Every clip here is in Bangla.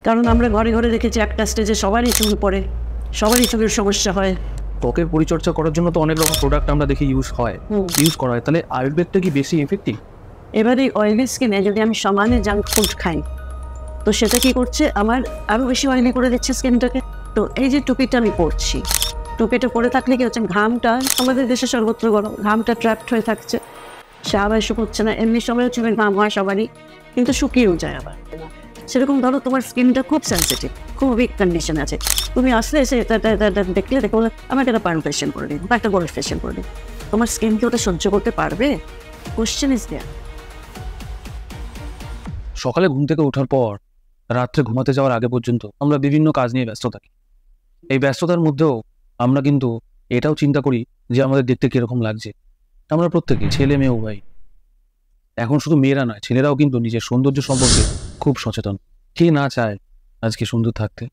কারণ আমরা ঘরে ঘরে দেখেছি একটা স্টেজে সবারই চুল পড়ে, সবারই চুলের সমস্যা হয়। ত্বকের পরিচর্যা করার জন্য তো অনেক রকম প্রোডাক্ট আমরা দেখি ইউজ করা হয়, তাহলে আয়ুর্বেদটা কি বেশি এফেক্টিভ? এবারে অয়েলি স্কিনে যদি আমি সমানে জাঙ্ক ফুড খাই তো সেটা কি করছে, আমার আরও বেশি অয়েলি করে দিচ্ছে স্কিনটাকে। তো এই যে টুপিটা আমি পরছি, টুপিটা পরে থাকলে কি হচ্ছে, ঘামটা আমাদের দেশে সর্বত্র গরম, ঘামটা ট্র্যাপড হয়ে থাকছে, সে আবার শুকোচ্ছে না। এমনি সময় চুলের ঘাম হয় সবারই, কিন্তু শুকিয়েও যায় আবার। সেরকম ধরো তোমার স্কিনটা খুব সেন্সিটিভ, খুব উইক কন্ডিশন আছে, তুমি আসলে এসে দেখলে বলে আমাকে একটা পার্ম ফেশিয়াল করে দিন বা একটা গোল্ড ফেশিয়াল করে দিন, তোমার স্কিন কি ওটা সহ্য করতে পারবে? Question is there. সকালে ঘুম থেকে ওঠার পর রাত্রে ঘুমাতে যাওয়ার আগে পর্যন্ত আমরা বিভিন্ন কাজ নিয়ে ব্যস্ত থাকি। এই ব্যস্ততার মধ্যেও আমরা কিন্তু এটাও চিন্তা করি যে আমাদের দেখতে কিরকম লাগছে। আমরা প্রত্যেকে, ছেলে মেয়ে উভয়, এখন শুধু মেয়েরা নয়, ছেলেরাও কিন্তু নিজের সৌন্দর্য সম্পর্কে খুব সচেতন। কে না চায় আজকে সুন্দর থাকতে,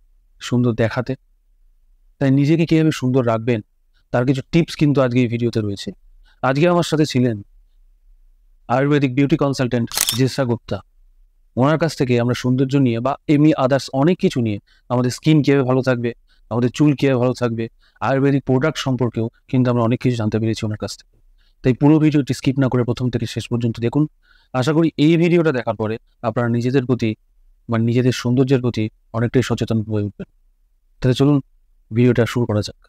সুন্দর দেখাতে? তাই নিজেকে কীভাবে সুন্দর রাখবেন তার কিছু টিপস কিন্তু আজকে এই ভিডিওতে রয়েছে। আজকে আমার সাথে ছিলেন আয়ুর্বেদিক বিউটি কনসালটেন্ট জেসা গুপ্তা। ওনার কাছ থেকে আমরা সৌন্দর্য নিয়ে বা এমনি আদার্স অনেক কিছু নিয়ে, আমাদের স্কিন কীভাবে ভালো থাকবে, আমাদের চুল কীভাবে ভালো থাকবে, আয়ুর্বেদিক প্রোডাক্ট সম্পর্কেও কিন্তু আমরা অনেক কিছু জানতে পেরেছি ওনার কাছ থেকে। তাই পুরো ভিডিওটি স্কিপ না করে প্রথম থেকে শেষ পর্যন্ত দেখুন। আশা করি এই ভিডিওটা দেখার পরে আপনারা নিজেদের প্রতি বা নিজেদের সৌন্দর্যের প্রতি অনেকটাই সচেতন হয়ে উঠবেন। তাহলে চলুন ভিডিওটা শুরু করা যাক।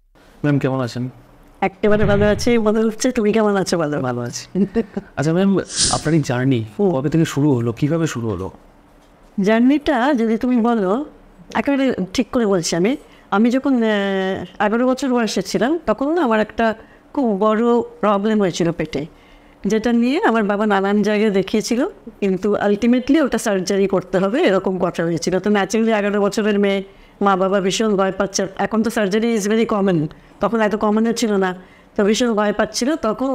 ম্যাম কেমন আছেন? একেবারে ভালো আছে, মনে হচ্ছে। তুমি কেমন আছো? ভালো আছি। আচ্ছা ম্যাম, আপনার এই জার্নি কবে থেকে শুরু হলো, কিভাবে শুরু হলো? জার্নিটা যদি তুমি বলো, একেবারে ঠিক করে বলছি। আমি যখন 11 বছর বয়সে ছিলাম তখন না আমার একটা খুব বড় প্রবলেম হয়েছিল পেটে, যেটা নিয়ে আমার বাবা নানান জায়গায় দেখিয়েছিল, কিন্তু আলটিমেটলি ওটা সার্জারি করতে হবে এরকম কথা হয়েছিল। তো ন্যাচারালি 11 বছরের মেয়ে, মা বাবা ভীষণ ভয় পাচ্ছে। এখন তো সার্জারি ইজ ভেরি কমন, তখন এত কমনও ছিল না, তো ভীষণ ভয় পাচ্ছিল। তখন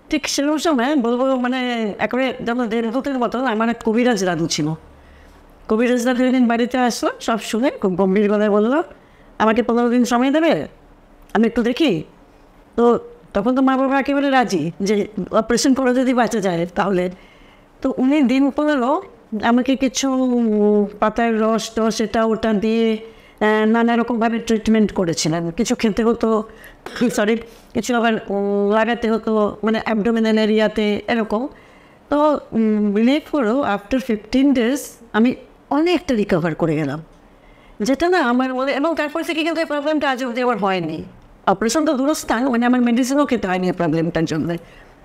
ঠিক সেরকম সময় বলবো, মানে একেবারে যেমন দেড়ভূতের মতন আমার এক কবিরাজ দাদু ছিল। কবিরাজ দাদু একদিন বাড়িতে আসলো, সব শুনে খুব গম্ভীর গলায় বললো, আমাকে 15 দিন সময় দেবে, আমি একটু দেখি। তো তখন তো মা বাবা একেবারে রাজি যে অপারেশন করে যদি বাঁচা যায় তাহলে। তো উনি দিন 15 আমাকে কিছু পাতার রস টস এটা ওটা দিয়ে নানা রকমভাবে ট্রিটমেন্ট করেছিলেন। কিছু খেতে হতো, কিছু আবার লাগাতে হতো, মানে অ্যাবডোমিনাল এরিয়াতে এরকম। তো বিলিভ করো, আফটার 15 days আমি অনেকটা রিকভার করে গেলাম, যেটা না আমার মনে। এবং তারপর থেকে কিন্তু এই প্রবলেমটা আজ অবধি আমার হয়নি। অপারেশন তো দূরস্থান, মানে আমার মেডিসিনও খেতে হয়নি এই প্রবলেমটার জন্য।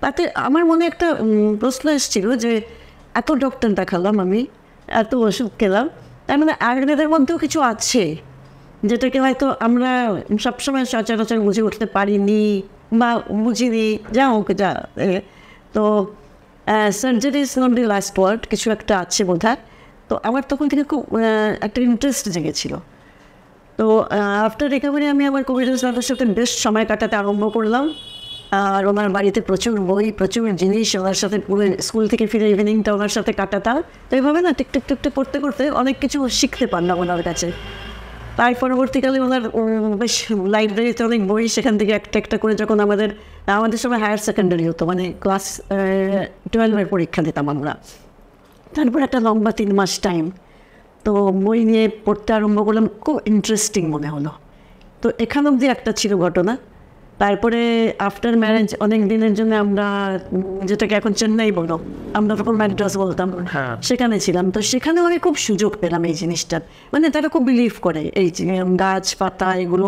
তাতে আমার মনে একটা প্রশ্ন এসেছিল যে এত ডক্টর দেখালাম আমি, এত ওষুধ খেলাম, তার মানে আয়ুর্বেদের মধ্যেও কিছু আছে যেটাকে হয়তো আমরা সবসময় সচরাচর বুঝে উঠতে পারিনি বা বুঝিনি, যা হোক যা। তো surgery is not the last word, কিছু একটা আছে বোধহয়। তো আমার তখন থেকে খুব একটা ইন্টারেস্ট জেগেছিল। তো আফটার রিকভারি আমি আমার কবিরাজ দাদার সাথে বেশ সময় কাটাতে আরম্ভ করলাম। আর ওনার বাড়িতে প্রচুর বই, প্রচুর জিনিস, ওনার সাথে পুরো স্কুল থেকে ফিরে ইভিনিংটা ওনার সাথে কাটাতাম। তো এইভাবে না টিকটিক টিকটিক করতে করতে অনেক কিছু শিখতে পারলাম ওনার কাছে। তাই পরবর্তীকালে ওনার বেশ লাইব্রেরিতে অনেক বই, সেখান থেকে একটা একটা করে যখন আমাদের সময় হায়ার সেকেন্ডারি হতো, মানে ক্লাস 12-এর পরীক্ষা দিতাম আমরা, তারপর একটা লম্বা 3 মাস টাইম তো বই নিয়ে পড়তে আরম্ভ করলাম। খুব ইন্টারেস্টিং মনে হলো। তো এখান অবধি একটা ছিল ঘটনা। তারপরে আফটার ম্যারেজ অনেক দিনের জন্য আমরা, যেটাকে এখন চেন্নাই বলো, আমরা তখন ম্যাড্রাস বলতাম, সেখানে ছিলাম। তো সেখানেও আমি খুব সুযোগ পেলাম এই জিনিসটার। মানে তারা খুব বিলিভ করে এই গাছপাতা এগুলো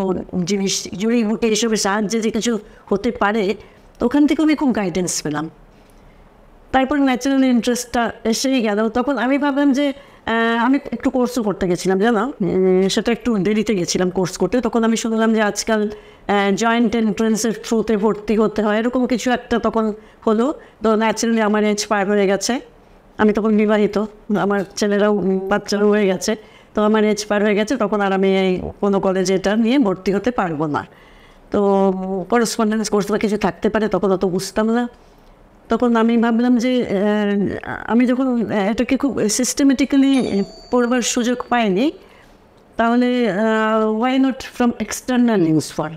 জিনিস, জড়িবুটি এসবের সাহায্যে যে কিছু হতে পারে। তো ওখান থেকে আমি খুব গাইডেন্স পেলাম। তারপর ন্যাচারাল ইন্টারেস্টটা এসেই গেল। তখন আমি ভাবলাম যে আমি একটু কোর্সও করতে গেছিলাম, জানো, সেটা একটু দেরিতে গেছিলাম কোর্স করতে। তখন আমি শুনলাম যে আজকাল জয়েন্ট এন্ট্রেন্সের থ্রুতে ভর্তি হতে হয়, এরকম কিছু একটা তখন হলো। তো ন্যাচারালি আমার এজ পার হয়ে গেছে, আমি তখন বিবাহিত, আমার ছেলেরাও বাচ্চারাও হয়ে গেছে। তো আমার এজ পার হয়ে গেছে, তখন আর আমি এই কোনো কলেজে এটা নিয়ে ভর্তি হতে পারবো না। তো করেসপন্ডেন্স কোর্স বা কিছু থাকতে পারে, তখন অত বুঝতাম না। তখন আমি ভাবলাম যে আমি যখন এটাকে খুব সিস্টেমেটিক্যালি পড়বার সুযোগ পাইনি, তাহলে why not from external use for.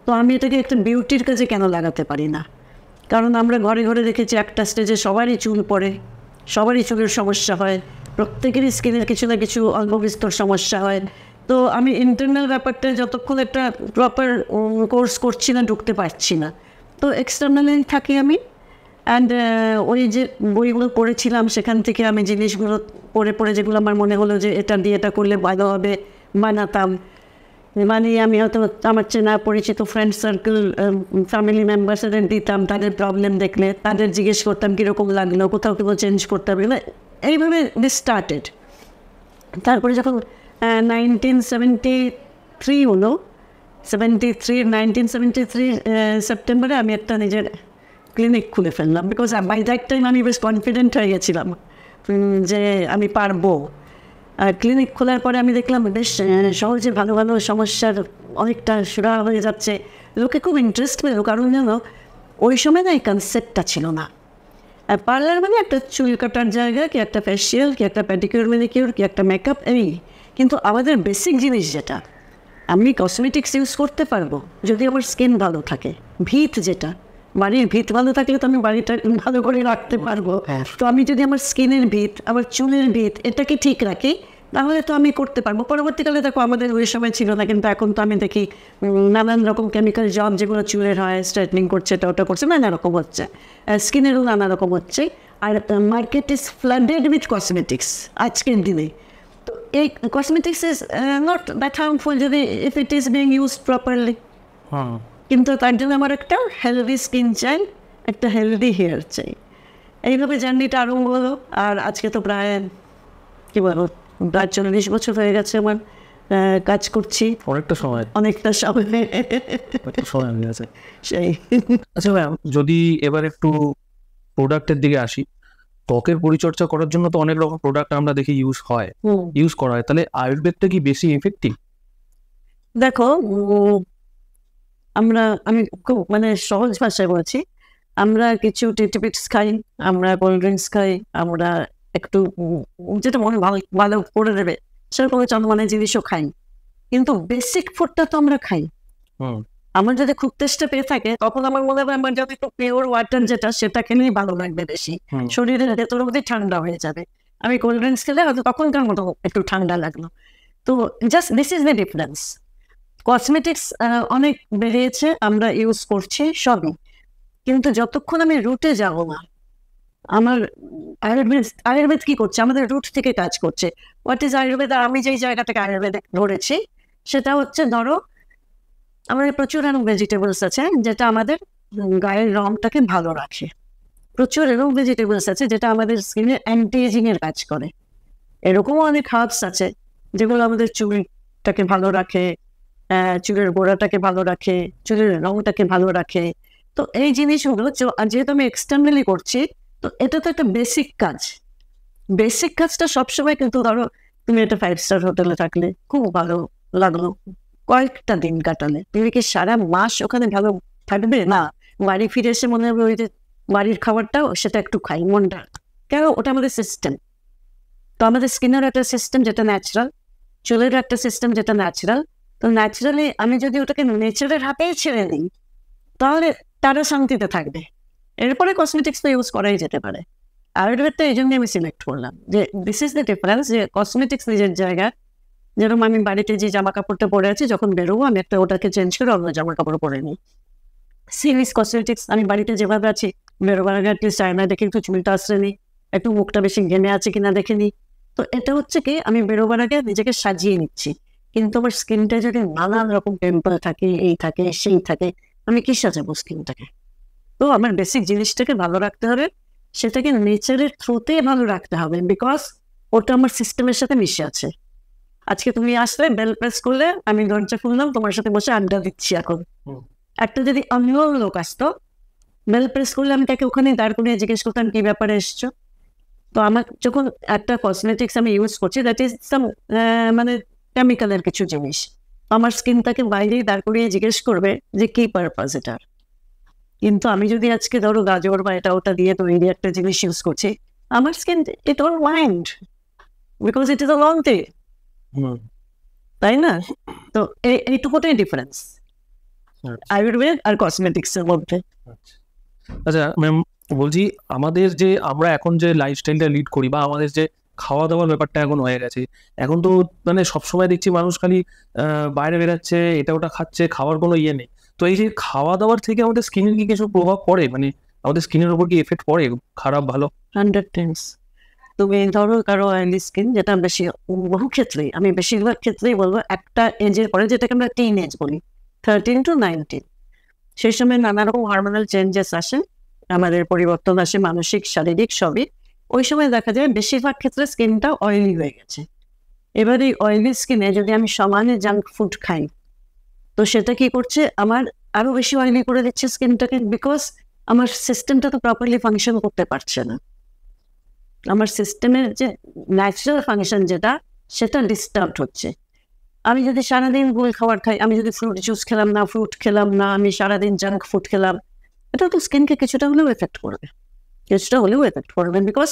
তো আমি এটাকে একটা বিউটির কাজে কেন লাগাতে পারি না? কারণ আমরা ঘরে ঘরে দেখেছি একটা স্টেজে সবারই চুল পড়ে, সবারই চুলের সমস্যা হয়, প্রত্যেকেরই স্কিনের কিছু না কিছু অল্প বিস্তর সমস্যা হয়। তো আমি ইন্টারনাল ব্যাপারটা যতক্ষণ একটা প্রপার কোর্স করছি না, ঢুকতে পারছি না। তো এক্সটার্নালি থাকি আমি। অ্যান্ড ওই যে বইগুলো পড়েছিলাম সেখান থেকে আমি জিনিসগুলো পড়ে পড়ে যেগুলো আমার মনে হলো যে এটা দিয়ে এটা করলে ভালো হবে বানাতাম। মানে আমি হয়তো আমার চেনা পরিচিত ফ্রেন্ড সার্কেল, ফ্যামিলি মেম্বার্সদের দিতাম, তাদের প্রবলেম দেখলে তাদের জিজ্ঞেস করতাম কীরকম লাগলো, কোথাও কোথাও চেঞ্জ করতে হবে, এইভাবে দিস স্টার্টেড। তারপরে যখন 1973 হলো, 1973 সেপ্টেম্বরে আমি একটা নিজের ক্লিনিক খুলে ফেললাম। বিকজ বাই দ্যাট টাইম আমি বেশ কনফিডেন্ট হয়ে গেছিলাম যে আমি পারবো। আর ক্লিনিক খোলার পরে আমি দেখলাম বেশ সহজে ভালো ভালো সমস্যার অনেকটা সুরা হয়ে যাচ্ছে। লোকে খুব ইন্টারেস্ট পেল, কারণ জানো ওই সময় না এই কনসেপ্টটা ছিল না। আর পার্লার মানে একটা চুল কাটার জায়গা, কি একটা ফেসিয়াল, কি একটা প্যাডিকিউর ম্যানিকিউর, কি একটা মেকআপ, এই। কিন্তু আমাদের বেসিক জিনিস যেটা, আমি কসমেটিক্স ইউজ করতে পারবো যদি আমার স্কিন ভালো থাকে। ভিত যেটা, বাড়ির ভিত ভালো থাকলে তো আমি বাড়িটা ভালো করে রাখতে পারবো। তো আমি যদি আমার স্কিনের ভিত, আমার চুলের ভিত এটাকে ঠিক রাখি, তাহলে তো আমি করতে পারবো। পরবর্তীকালে দেখো আমাদের ওই সময় ছিল না, কিন্তু এখন তো আমি দেখি নানান রকম কেমিক্যাল জব যেগুলো চুলের হয়, স্ট্রেটনিং করছে, এটা ওটা করছে, নানা রকম হচ্ছে, স্কিনেরও নানা রকম হচ্ছে। আর market is flooded with cosmetics আজকের দিনে। তো এই cosmetics is not that harmful যদি if it is being used properly. কিন্তু তার জন্য আমার একটা হেলদি স্কিন চাই, একটা হেলদি হেয়ার চাই। এইভাবে জার্নিটা আরম্ভ হলো। আর আজকে তো প্রায় কী বলবো, প্রায় 40 বছর হয়ে গেছে আমার কাজ করছি। অনেকটা সময় হয়ে গেছে সেই। আচ্ছা ম্যাম, যদি এবার একটু প্রোডাক্টের দিকে আসি, ত্বকের পরিচর্যা করার জন্য তো অনেক রকম প্রোডাক্ট আমরা দেখি ইউজ করা হয়, তাহলে আয়ুর্বেদটা কি বেশি এফেক্টিভ? দেখো, আমি খুব মানে সহজ ভাষায় বলছি, আমরা কিছু টিটিপিটস খাই, আমরা কোল্ড ড্রিঙ্কস খাই, আমরা একটু যেটা মনে ভালো ভালো করে দেবে সেরকম চন্দ্রমানের জিনিসও খাই, কিন্তু বেসিক ফুডটা তো আমরা খাই। আমার যদি খুব তেষ্টা পেয়ে থাকে তখন আমার মনে হয় আমার যদি একটু পিওর ওয়াটার যেটা, সেটা খেলেই ভালো লাগবে বেশি, শরীরের ভেতর অবধি ঠান্ডা হয়ে যাবে। আমি কোল্ড ড্রিঙ্কস খেলে হয়তো তখনকার মতো একটু ঠান্ডা লাগলো। তো just this is the difference. Cosmetics অনেক বেরিয়েছে, আমরা ইউজ করছি সবই, কিন্তু যতক্ষণ আমি রুটে যাব না, আমার আয়ুর্বেদ কি করছে, আমাদের রুট থেকে কাজ করছে। What is Ayurveda? আর আমি যেই জায়গা থেকে আয়ুর্বেদ ধরেছি সেটা হচ্ছে, ধরো আমাদের প্রচুর এরকম ভেজিটেবলস আছে যেটা আমাদের গায়ের রংটাকে ভালো রাখে, প্রচুর এরকম ভেজিটেবলস আছে যেটা আমাদের স্কিনের অ্যান্টি এজিং এর কাজ করে। এরকমও অনেক হার্বস আছে যেগুলো আমাদের চুলটাকে ভালো রাখে, চুলের গোড়াটাকে ভালো রাখে, চুলের রংটাকে ভালো রাখে। তো এই জিনিসগুলো যেহেতু আমি এক্সটার্নালি করছি, তো এটা তো একটা বেসিক কাজ। বেসিক কাজটা সবসময়, কিন্তু ধরো তুমি একটা 5 স্টার হোটেলে থাকলে খুব ভালো লাগলো, কয়েকটা দিন কাটালে, তুমি কি সারা মাস ওখানে ভালো থাকবে না? বাড়ি ফিরে এসে মনে হবে ওই যে বাড়ির খাবারটাও সেটা একটু খাই, মনটা কেন, ওটা আমাদের সিস্টেম। তো আমাদের স্কিনের একটা সিস্টেম যেটা ন্যাচারাল, চুলের একটা সিস্টেম যেটা ন্যাচারাল। তো ন্যাচারালি আমি যদি ওটাকে নেচারের হাতেই ছেড়ে দিই, তাহলে তারা শান্তিতে থাকবে। এরপরে কসমেটিক্স তো ইউজ করাই যেতে পারে। আয়ুর্বেদটা এই জন্যই আমি সিলেক্ট করলাম যে দিস ইজ দ্য ডিফারেন্স, যে কসমেটিক্স নিজের জায়গায়, যেরকম আমি বাড়িতে যে জামা কাপড়টা পরে আছি, যখন বেরোবো আমি একটা ওটাকে চেঞ্জ করে অন্য জামা কাপড় পরে নিই। সিরিজ কসমেটিক্স আমি বাড়িতে যেভাবে আছি, বেরোবার আগে অ্যাটলিস্ট আয়নায় দেখে একটু চুলটা আসলে নিই, একটু মুখটা বেশি ঘেমে আছে কিনা দেখে নিই। তো এটা হচ্ছে কি, আমি বেরোবার আগে নিজেকে সাজিয়ে নিচ্ছি। কিন্তু আমার স্কিনটা যদি নানান রকম পিম্পল থাকে, এই থাকে, সেই থাকে, আমি কি সাজাবো স্কিনটাকে? তো আমার বেসিক জিনিসটাকে ভালো রাখতে হবে, সেটাকে নেচারের থ্রুতে ভালো রাখতে হবে, বিকজ ওটা আমার সিস্টেমের সাথে মিশে আছে। আজকে তুমি আসলে বেল প্রেস করলে আমি দরজা খুললাম, তোমার সাথে বসে আড্ডা দিচ্ছি। এখন একটা যদি অন্য লোক আসতো, বেল প্রেস করলে আমি তাকে ওখানে দাঁড় করিয়ে জিজ্ঞেস করতাম কি ব্যাপারে এসছো। তো আমার যখন একটা কসমেটিক্স আমি ইউজ করছি, দ্যাট ইজ সাম মানে কেমিক্যালের কিছু জিনিস, আমার স্কিনটাকে বাইরেই দাঁড় করিয়ে জিজ্ঞেস করবে যে কি পারপাস এটার। কিন্তু আমি যদি আজকে ধরো গাজর বা এটা ওটা দিয়ে তৈরি একটা জিনিস ইউজ করছি, আমার skin it won't mind, because it is a long thing, তাই না? তো এইটুকুটাই ডিফারেন্স আয়ুর্বেদ আর কসমেটিক্স এর মধ্যে। আচ্ছা ম্যাম, বলছি আমাদের যে আমরা এখন যে লাইফস্টাইলটা লিড করি বা আমাদের যে খাওয়া দাওয়ার ব্যাপারটা এখন হয়ে গেছে। এখন তো মানে সবসময় দেখছি মানুষ খালি বাইরে বেরাচ্ছে, এটা ওটা খাচ্ছে, খাওয়ার কোনো ইয়ে নেই। তো এই যে খাওয়া দাওয়ার থেকে আমাদের স্কিনের কি কিছু প্রভাব পড়ে, মানে আমাদের স্কিনের উপর কি এফেক্ট পড়ে, খারাপ ভালো? 100 times। তুমি ধরো কারো অয়েলি স্কিন, যেটা বেশি বহু ক্ষেত্রেই, আমি বেশিরভাগ ক্ষেত্রেই বলবো একটা এজের পরে, যেটাকে আমরা টিন এজ বলি, 13 to 19, সেই সময় নানা রকম হরমোনাল চেঞ্জেস আসে, আমাদের পরিবর্তন আসে, মানসিক শারীরিক সবই। ওই সময় দেখা যায় বেশিরভাগ ক্ষেত্রে স্কিনটা অয়েলি হয়ে গেছে। এবার এই অয়েলি স্কিনে যদি আমি সমানে জাঙ্ক ফুড খাই, তো সেটা কি করছে, আমার আরো বেশি অয়েলি করে দিচ্ছে স্কিনটাকে, বিকজ আমার সিস্টেমটা তো প্রপারলি ফাংশন করতে পারছে না। আমার সিস্টেমের যে ন্যাচারাল ফাংশন যেটা, সেটা ডিস্টার্ব হচ্ছে। আমি যদি সারাদিন গোল খাবার খাই, আমি যদি ফ্রুট জুস খেলাম না, ফ্রুট খেলাম না, আমি সারাদিন জাঙ্ক ফুড খেলাম, এটা তো স্কিনকে কিছুটা হলেও এফেক্ট করবে, কিছুটা হলেও এফেক্ট করবে, because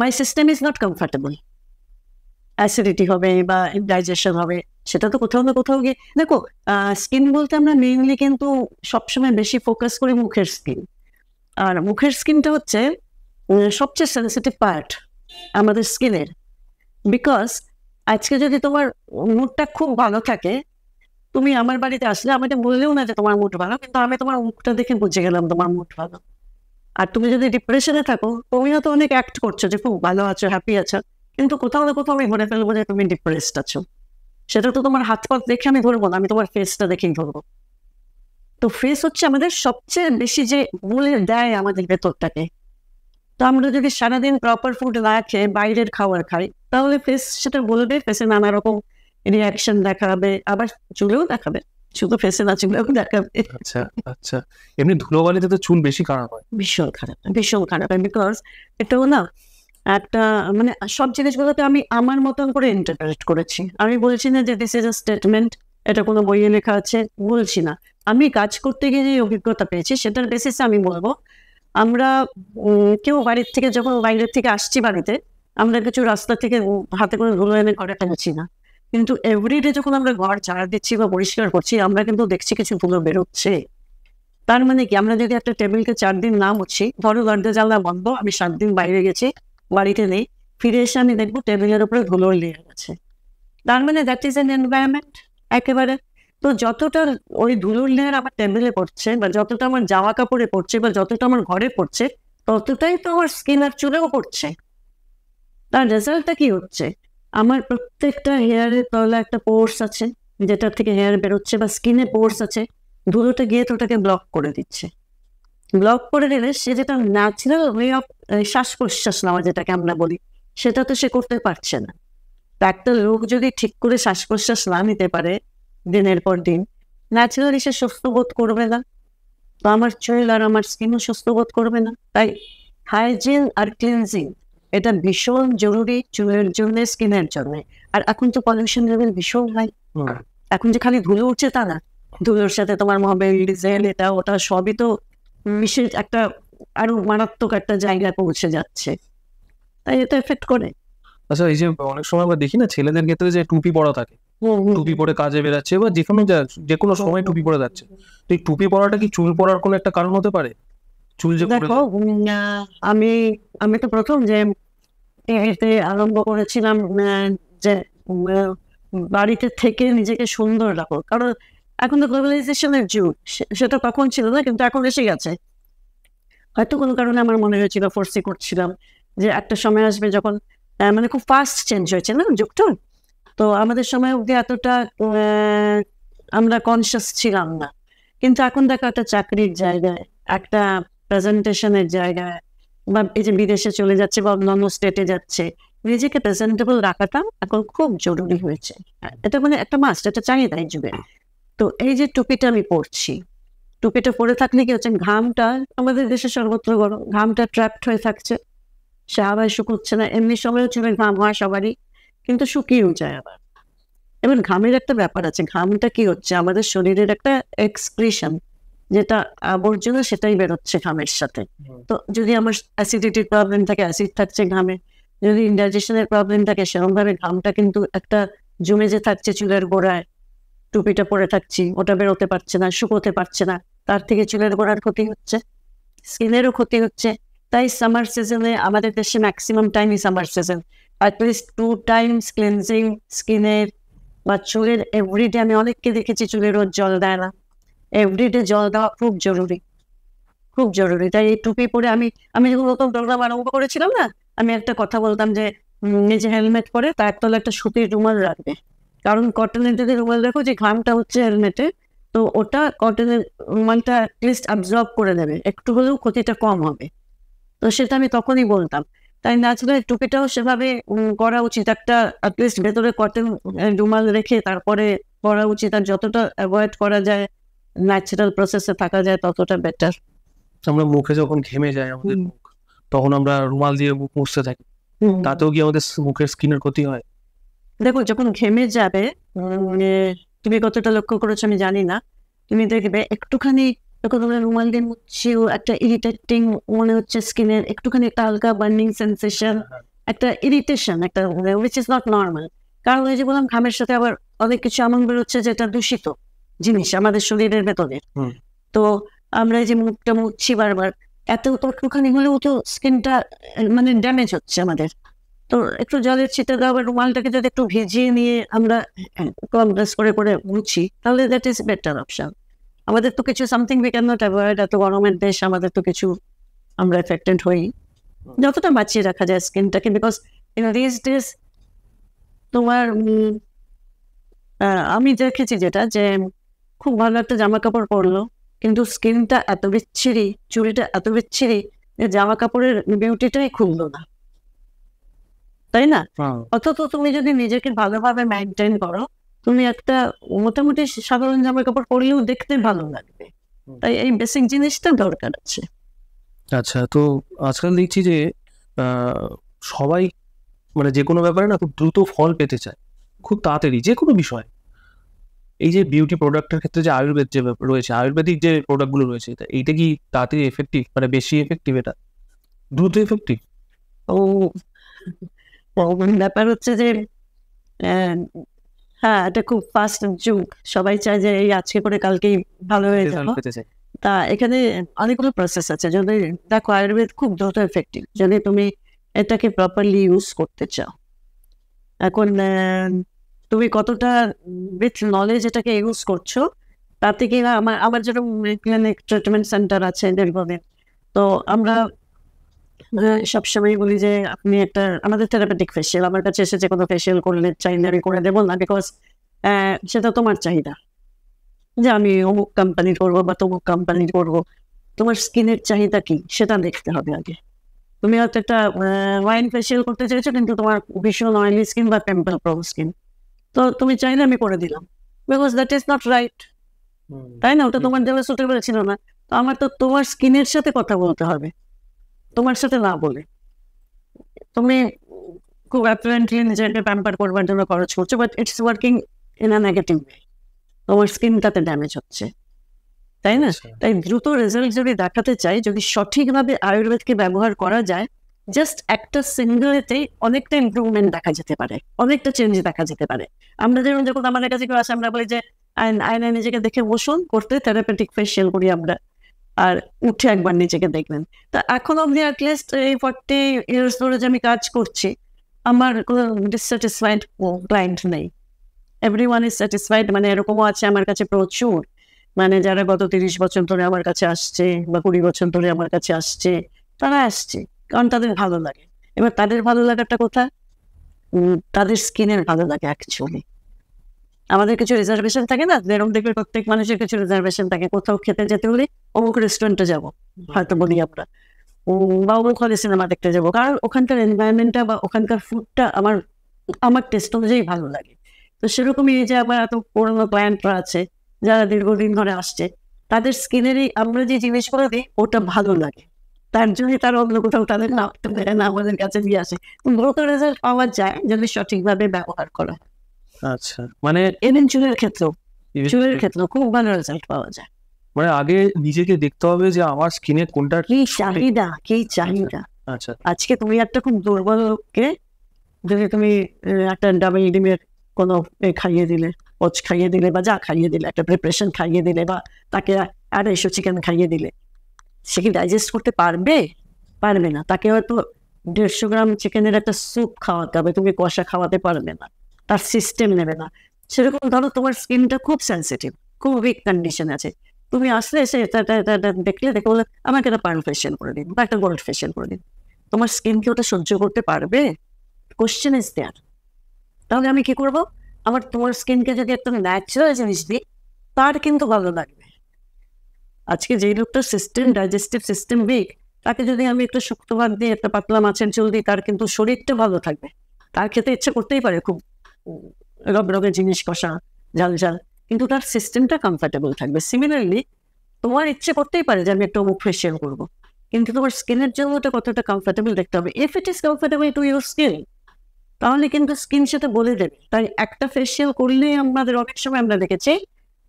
my system is not comfortable. Acidity হবে বা ইনডাইজেশন হবে, সেটা তো কোথাও না কোথাও গিয়ে। দেখো, স্কিন বলতে আমরা মেইনলি কিন্তু সবসময় বেশি ফোকাস করি মুখের স্কিন, আর মুখের স্কিনটা হচ্ছে সবচেয়ে সেন্সিটিভ পার্ট আমাদের স্কিনের। বিকজ আজকে যদি তোমার মুডটা খুব ভালো থাকে, তুমি আমার বাড়িতে আসলে আমাকে বললেও না যে তোমার মুড ভালো, কিন্তু আমি তোমার মুখটা দেখে বুঝে গেলাম তোমার মুড ভালো। আর তুমি যদি ডিপ্রেশনে থাকো, তুমিও তো অনেক অ্যাক্ট করছো যে খুব ভালো আছো, হ্যাপি আছো, কিন্তু কোথাও না কোথাও আমি ধরে ফেলবো যে তুমি ডিপ্রেসড আছো। সেটা তো তোমার হাত পা দেখে আমি ধরবো না, আমি তোমার ফেসটা দেখেই ধরবো। তো ফেস হচ্ছে আমাদের সবচেয়ে বেশি যে বলে দেয় আমাদের ভেতরটাকে। তো আমরা যদি সারাদিন প্রপার ফুড না খেয়ে বাইরের খাবার খাই, তাহলে ফেস সেটা বলবে, ফেসে নানা রকম রিয়াকশন দেখাবে, আবার চুলেও দেখাবে, শুধু ফেসে না চুলেও দেখাবে। আচ্ছা আচ্ছা, এমনি ধুলোবালিতে তো চুল বেশি খারাপ হয়। ভীষণ খারাপ, ভীষণ খারাপ হয়, বিকজ এটাও না একটা, মানে সব জিনিসগুলোতে আমি আমার মতন করে ইন্টারপ্রেট করেছি। আমি বলছি না যে দিস ইজ আ স্টেটমেন্ট, এটা কোনো বইয়ে লেখা আছে, বলছি না। আমি কাজ করতে গিয়ে যে অভিজ্ঞতা পেয়েছি, সেটার বেসিসে আমি বলবো। আমরা কেউ বাড়ির থেকে, যখন বাইরের থেকে আসছি বাড়িতে, আমরা কিছু রাস্তা থেকে হাতে করে ধুলো এনে ঘরে ফেলছি না, কিন্তু এভরিডে যখন আমরা ঘর ঝাড় দিচ্ছি বা পরিষ্কার করছি, আমরা কিন্তু দেখছি কিছু ধুলো বেরোচ্ছে। তার মানে কি, আমরা যদি একটা টেবিলকে 4 দিন না মুছি, ধরো দরজা জানলা বন্ধ, আমি 7 দিন বাইরে গেছি, বাড়িতে নেই, ফিরে এসে আমি দেখবো টেবিলের উপরে ধুলোর লেয়ার আছে, তার মানে দ্যাট ইজ এন এনভায়রনমেন্ট একেবারে। তো যতটা ওই ধুলোর লেয়ার আমার টেবিলে পড়ছে, বা যতটা আমার জামা কাপড়ে পড়ছে, বা যতটা আমার ঘরে পড়ছে, ততটাই তো আমার স্কিন আর চুলেও পড়ছে। তার রেজাল্টটা কি হচ্ছে, আমার প্রত্যেকটা হেয়ারের তলা একটা পোর্স আছে, যেটার থেকে হেয়ার বেরোচ্ছে, বা স্কিনে পোর্স আছে, ধুলোটা গিয়ে তো ওটাকে ব্লক করে দিচ্ছে। ব্লক করে দিলে সে যেটা ন্যাচারাল ওয়ে অফ শ্বাস প্রশ্বাস নেওয়া, যেটাকে আমরা বলি, সেটা তো সে করতে পারছে না। তো একটা লোক যদি ঠিক করে শ্বাস প্রশ্বাস না নিতে পারে দিনের পর দিন, ন্যাচারালি সে সুস্থ বোধ করবে না। তো আমার চুল আর আমার স্কিনও সুস্থ বোধ করবে না। তাই হাইজিন আর ক্লিনজিং এটা ভীষণ জরুরি চুলের জন্য, স্কিনের জন্য। আর এখন তো পলিউশন লেভেল ভীষণ হাই। এখন যে খালি ধুলো উঠছে তা না, ধুলোর সাথে তোমার মোবাইল, ডিজেল, এটা ওটা সবই তো মিশে একটা আরো মারাত্মক একটা জায়গায় পৌঁছে যাচ্ছে। তাই এটা এফেক্ট করে। আচ্ছা, এই যে অনেক সময় আমরা দেখি না ছেলেদের ক্ষেত্রে যে টুপি পরা থাকে, টুপি পরে কাজে বেরাচ্ছে, বা যে কোনো সময় টুপি পরে যাচ্ছে, তো এই টুপি পরাটা কি চুল পড়ার কোনো একটা কারণ হতে পারে? চুল যে দেখো, আমি আমি তো প্রথম যে এতে আরম্ভ করেছিলাম যে বাড়িতে থেকে নিজেকে সুন্দর রাখো, কারণ এখন তো গ্লোবালাইজেশনের যুগ, সেটা তখন ছিল না, কিন্তু এখন এসে গেছে। হয়তো কোনো কারণে আমার মনে হয়েছিল, ফোর্সি করছিলাম যে একটা সময় আসবে যখন মানে খুব ফাস্ট চেঞ্জ হয়েছে না যুগটা। তো আমাদের সময় অব্দি এতটা আমরা কনসিয়াস ছিলাম না, কিন্তু এখন দেখো একটা চাকরির জায়গায়, একটা প্রেজেন্টেশনের জায়গায়, বা এই যে বিদেশে চলে যাচ্ছে বা অন্যান্য স্টেটে যাচ্ছে, নিজেকে প্রেজেন্টেবল রাখাটা এখন খুব জরুরি হয়েছে। এটা মানে একটা মাস্ট, এটা চাহিদা এই যুগে। তো এই যে টুপিটা আমি পরছি, টুপিটা পরে থাকলে কি হচ্ছে, ঘামটা, আমাদের দেশে সর্বত্র গরম, ঘামটা ট্র্যাপড হয়ে থাকছে, সে হাওয়ায় শুকোচ্ছে না। এমনি সময়ও চুলের ঘাম হয় সবারই, কিন্তু শুকিয়েও যায় আবার। এবার ঘামের একটা ব্যাপার আছে, ঘামটা কি হচ্ছে, আমাদের শরীরের একটা এক্সপ্রেশন, যেটা আবর্জনা সেটাই বেরোচ্ছে ঘামের সাথে। তো যদি আমার অ্যাসিডিটির প্রবলেম থাকে, অ্যাসিড থাকছে ঘামে, যদি ইনডাইজেশনের প্রবলেম থাকে, সেরকমভাবে ঘামটা কিন্তু একটা জমে যে থাকছে চুলের গোড়ায়। টুপিটা পরে থাকছি, ওটা বেরোতে পারছে না, শুকোতে পারছে না, তার থেকে চুলের গোড়ার ক্ষতি হচ্ছে, স্কিনেরও ক্ষতি হচ্ছে। তাই সামার সিজনে আমাদের দেশে ম্যাক্সিমাম টাইমই summer season, at least 2 Times cleansing স্কিনের বা চুলের এভরিডে। আমি অনেককে দেখেছি চুলে রোজ জল দেয় না, এভরিডে জল দেওয়া খুব জরুরি, খুব জরুরি। তাই এই টুপি পরে আমি আমি যখন নতুন প্রোগ্রাম আরম্ভ করেছিলাম না, আমি একটা কথা বলতাম যে নিজে হেলমেট পরে তার তলে একটা সুতির রুমাল রাখবে, কারণ কটনের যদি রুমাল রাখো যে ঘামটা হচ্ছে হেলমেটে, তো ওটা কটনের রুমালটা অ্যাটলিস্ট অ্যাবজর্ব করে দেবে, একটু হলেও ক্ষতিটা কম হবে। তো সেটা আমি তখনই বলতাম। তাই ন্যাচারাল টুপিটাও সেভাবে করা উচিত, একটা অ্যাটলিস্ট ভেতরে কটন রুমাল রেখে তারপরে করা উচিত। আর যতটা অ্যাভয়েড করা যায় ন্যাচারাল প্রসেসে থাকা যায় ততটা বেটার। আমরা মুখে যখন ঘেমে যায় আমাদের মুখ, তখন আমরা রুমাল দিয়ে মুখ মুছতে থাকি, তাতেও কি আমাদের মুখের স্কিনের ক্ষতি হয়? দেখো, যখন ঘেমে যাবে, তুমি কতটা লক্ষ্য করেছো আমি জানি না, তুমি দেখবে একটুখানি যখন তোমরা রুমাল দিয়ে মুছছো একটা ইরিটেটিং মনে হচ্ছে স্কিনের, একটুখানি একটা হালকা বার্নিং সেন্সেশন, একটা ইরিটেশন, একটা উইচ ইজ নট নর্মাল। কারণ ওই যে বললাম ঘামের সাথে আবার অনেক কিছু এমন বেরোচ্ছে যেটা দূষিত জিনিস আমাদের শরীরের ভেতরে। তো আমরা এই যে মুখটা মুছছি বারবার, এত তো একটুখানি হলেও তো স্কিনটা মানে ড্যামেজ হচ্ছে আমাদের। তো একটু জলের ছিটে দেওয়া রুমালটাকে যদি একটু ভিজিয়ে নিয়ে আমরা কমপ্রেস করে করে মুছি, তাহলে দ্যাট ইজ বেটার অপশন। আমাদের তো কিছু something we can not avoid, এত গরমের দেশ, আমাদের তো কিছু আমরা এফেক্টেড হই। যতটা বাঁচিয়ে রাখা যায় স্কিনটাকে, বিকজ ইন দিস ডেজ তোমার আমি দেখেছি যেটা যে খুব ভালো একটা জামা কাপড় পরলো, কিন্তু স্কিনটা এত বিচ্ছিরি, চুড়িটা এত বিচ্ছিরি যে জামা কাপড়ের বিউটিটাই খুললো না, তাই না? অথচ তুমি যদি নিজেকে ভালোভাবে মেনটেন করো, তুমি একটা মোটামুটি সাধারণ জামা কাপড় পরলেও দেখতে ভালো লাগবে। তাই এই বেসিক জিনিসটা দরকার আছে। আচ্ছা, তো আজকাল দেখছি যে সবাই মানে যে কোনো ব্যাপারে না খুব দ্রুত ফল পেতে চায়, খুব তাড়াতাড়ি যে কোনো বিষয়। এই যে বিউটি প্রোডাক্টের ক্ষেত্রে যে আয়ুর্বেদ যে রয়েছে, আয়ুর্বেদিক যে প্রোডাক্টগুলো রয়েছে, এইটা কি তাড়াতাড়ি এফেক্টিভ, মানে বেশি এফেক্টিভ, এটা দ্রুত এফেক্টিভ? ও ব্যাপার হচ্ছে যে হ্যাঁ, এটা খুব ফাস্ট যুগ, সবাই চায় যে এই আজকে করে কালকেই ভালো হয়ে যাবে। তা এখানে অনেকগুলো প্রসেস আছে। যদি দেখো আয়ুর্বেদ খুব দ্রুত এফেক্টিভ যদি তুমি এটাকে প্রপারলি ইউজ করতে চাও। এখন তুমি কতটা উইথ নলেজ এটাকে ইউজ করছো, তাতে কি আমার যেরকম ক্লিনিক ট্রিটমেন্ট সেন্টার আছে দীর্ঘদিন, তো আমরা সবসময় বলি যে আপনি একটা আমাদের থেরাপিটিক ফেসিয়াল, আমার কাছে এসে যে কোনো ফেসিয়াল করলে চাইলে আমি করে দেবো না, বিকজ সেটা তোমার চাহিদা, যে আমি অমুক কোম্পানির করবো বা তমুক কোম্পানির করবো। তোমার স্কিনের চাহিদা কি সেটা দেখতে হবে আগে। তুমি হয়তো একটা ওয়াইন ফেসিয়াল করতে চাইছো, কিন্তু তোমার ভীষণ অয়েলি স্কিন বা পিম্পল প্রোন স্কিন, তো তুমি চাইলে আমি করে দিলাম, because that is not right, তাই না? ওটা তোমার জন্য সুটেবল ছিল না। তো আমার তো তোমার স্কিনের সাথে কথা বলতে হবে, তোমার সাথে না বলে। তুমি খুব অ্যাপারেন্টলি নিজেকে প্যাম্পার করবার জন্য খরচ করছো, but it's working in a negative way, তোমার স্কিনটাতে ড্যামেজ হচ্ছে, তাই না? তাই দ্রুত রেজাল্ট যদি দেখাতে চাই, যদি সঠিকভাবে আয়ুর্বেদকে ব্যবহার করা যায়, জাস্ট একটা সিঙ্গেলেতেই অনেকটা ইমপ্রুভমেন্ট দেখা যেতে পারে, অনেকটা চেঞ্জ দেখা যেতে পারে। আমরা যেমন যখন আমাদের কাছে কেউ আসে, আমরা বলি যে আয়নায় নিজেকে দেখে বসুন, করতে থেরাপিটিক ফেসিয়াল করি আমরা, আর উঠে একবার নিজেকে দেখবেন। তা এখন অব্দি অ্যাটলিস্ট এই 40 ইয়ার্স ধরে যে আমি কাজ করছি, আমার কোনো ডিসস্যাটিসফাইড ক্লায়েন্ট নেই, এভরিওয়ান ইজ স্যাটিসফাইড। মানে এরকমও আছে আমার কাছে প্রচুর, মানে যারা গত 30 বছর ধরে আমার কাছে আসছে বা 20 বছর ধরে আমার কাছে আসছে, তারা আসছে কারণ তাদের ভালো লাগে। এবার তাদের ভালো লাগাটা কোথায়? তাদের স্কিনের ভালো লাগে অ্যাকচুয়ালি। আমাদের কিছু রিজার্ভেশন থাকে না, যেরকম দেখবে প্রত্যেক মানুষের কিছু রিজার্ভেশন থাকে, কোথাও খেতে যেতে হলে অমুক রেস্টুরেন্টে যাবো হয়তো বলি আমরা, বা অমুক হলে সিনেমা দেখতে যাবো, কারণ ওখানকার এনভায়রনমেন্টটা বা ওখানকার ফুডটা আমার টেস্ট অনুযায়ী ভালো লাগে। তো সেরকমই এই যে আমার এত পুরোনো ক্লায়েন্টরা আছে যারা দীর্ঘদিন ধরে আসছে, তাদের স্কিনেরই আমরা যে জিনিসগুলো দিই ওটা ভালো লাগে, তার জন্যই তারা অন্য কোথাও তাদের নামতে দেয় না, আমাদের কাছে দিয়ে আসে। দ্রুত রেজাল্ট পাওয়া যায় যদি সঠিকভাবে ব্যবহার করা। আচ্ছা, মানে ইভেন চুলের ক্ষেত্রেও খুব ভালো রেজাল্ট পাওয়া যায়। মানে আগে নিজেকে দেখতে হবে যে আমার স্কিনে কোনটা কি চাহিদা। আচ্ছা, আজকে তুমি একটা খুব দুর্বল লোককে যদি তুমি একটা ডাবল ডিমের কোনো খাইয়ে দিলে, ওচ খাইয়ে দিলে বা যা খাইয়ে দিলে, একটা প্রিপারেশন খাইয়ে দিলে, বা তাকে 250 চিকেন খাইয়ে দিলে, সে কি ডাইজেস্ট করতে পারবে? পারবে না। তাকে হয়তো 150 গ্রাম চিকেনের একটা স্যুপ খাওয়াতে হবে, তুমি কষা খাওয়াতে পারবে না, তার সিস্টেম নেবে না। সেরকম ধরো তোমার স্কিনটা খুব সেন্সিটিভ, খুব উইক কন্ডিশন আছে, তুমি আসলে এসে দেখলে দেখে বলে আমাকে একটা পার্ল ফেশিয়াল করে দিন বা একটা গোল্ড ফেশিয়াল করে দিন, তোমার স্কিন কি ওটা সহ্য করতে পারবে? Question is there. তাহলে আমি কি করবো? তোমার স্কিনকে যদি একটা ন্যাচারাল জিনিস দিই, তার কিন্তু ভালো লাগবে। আজকে যেই লোকটার সিস্টেম, ডাইজেস্টিভ সিস্টেম উইক, তাকে যদি আমি একটু শক্ত ভাত দিই, একটা পাতলা মাছের ঝোল দিই, তার কিন্তু শরীরটা ভালো থাকবে, তার খেতে ইচ্ছে করতেই পারে খুব রগের জিনিস, কষা, ঝাল ঝাল, কিন্তু তার সিস্টেমটা কমফর্টেবল থাকবে। সিমিলারলি তোমার ইচ্ছে করতেই পারে যে আমি একটা অমুক ফেশিয়াল করবো, কিন্তু তোমার স্কিনের জন্য ওটা কতটা কমফর্টেবল দেখতে হবে। If it is comfortable to your skin, তাহলে কিন্তু স্কিন সেটা বলে দেবে। তাই একটা ফেশিয়াল করলে আমাদের অনেক সময় আমরা দেখেছি,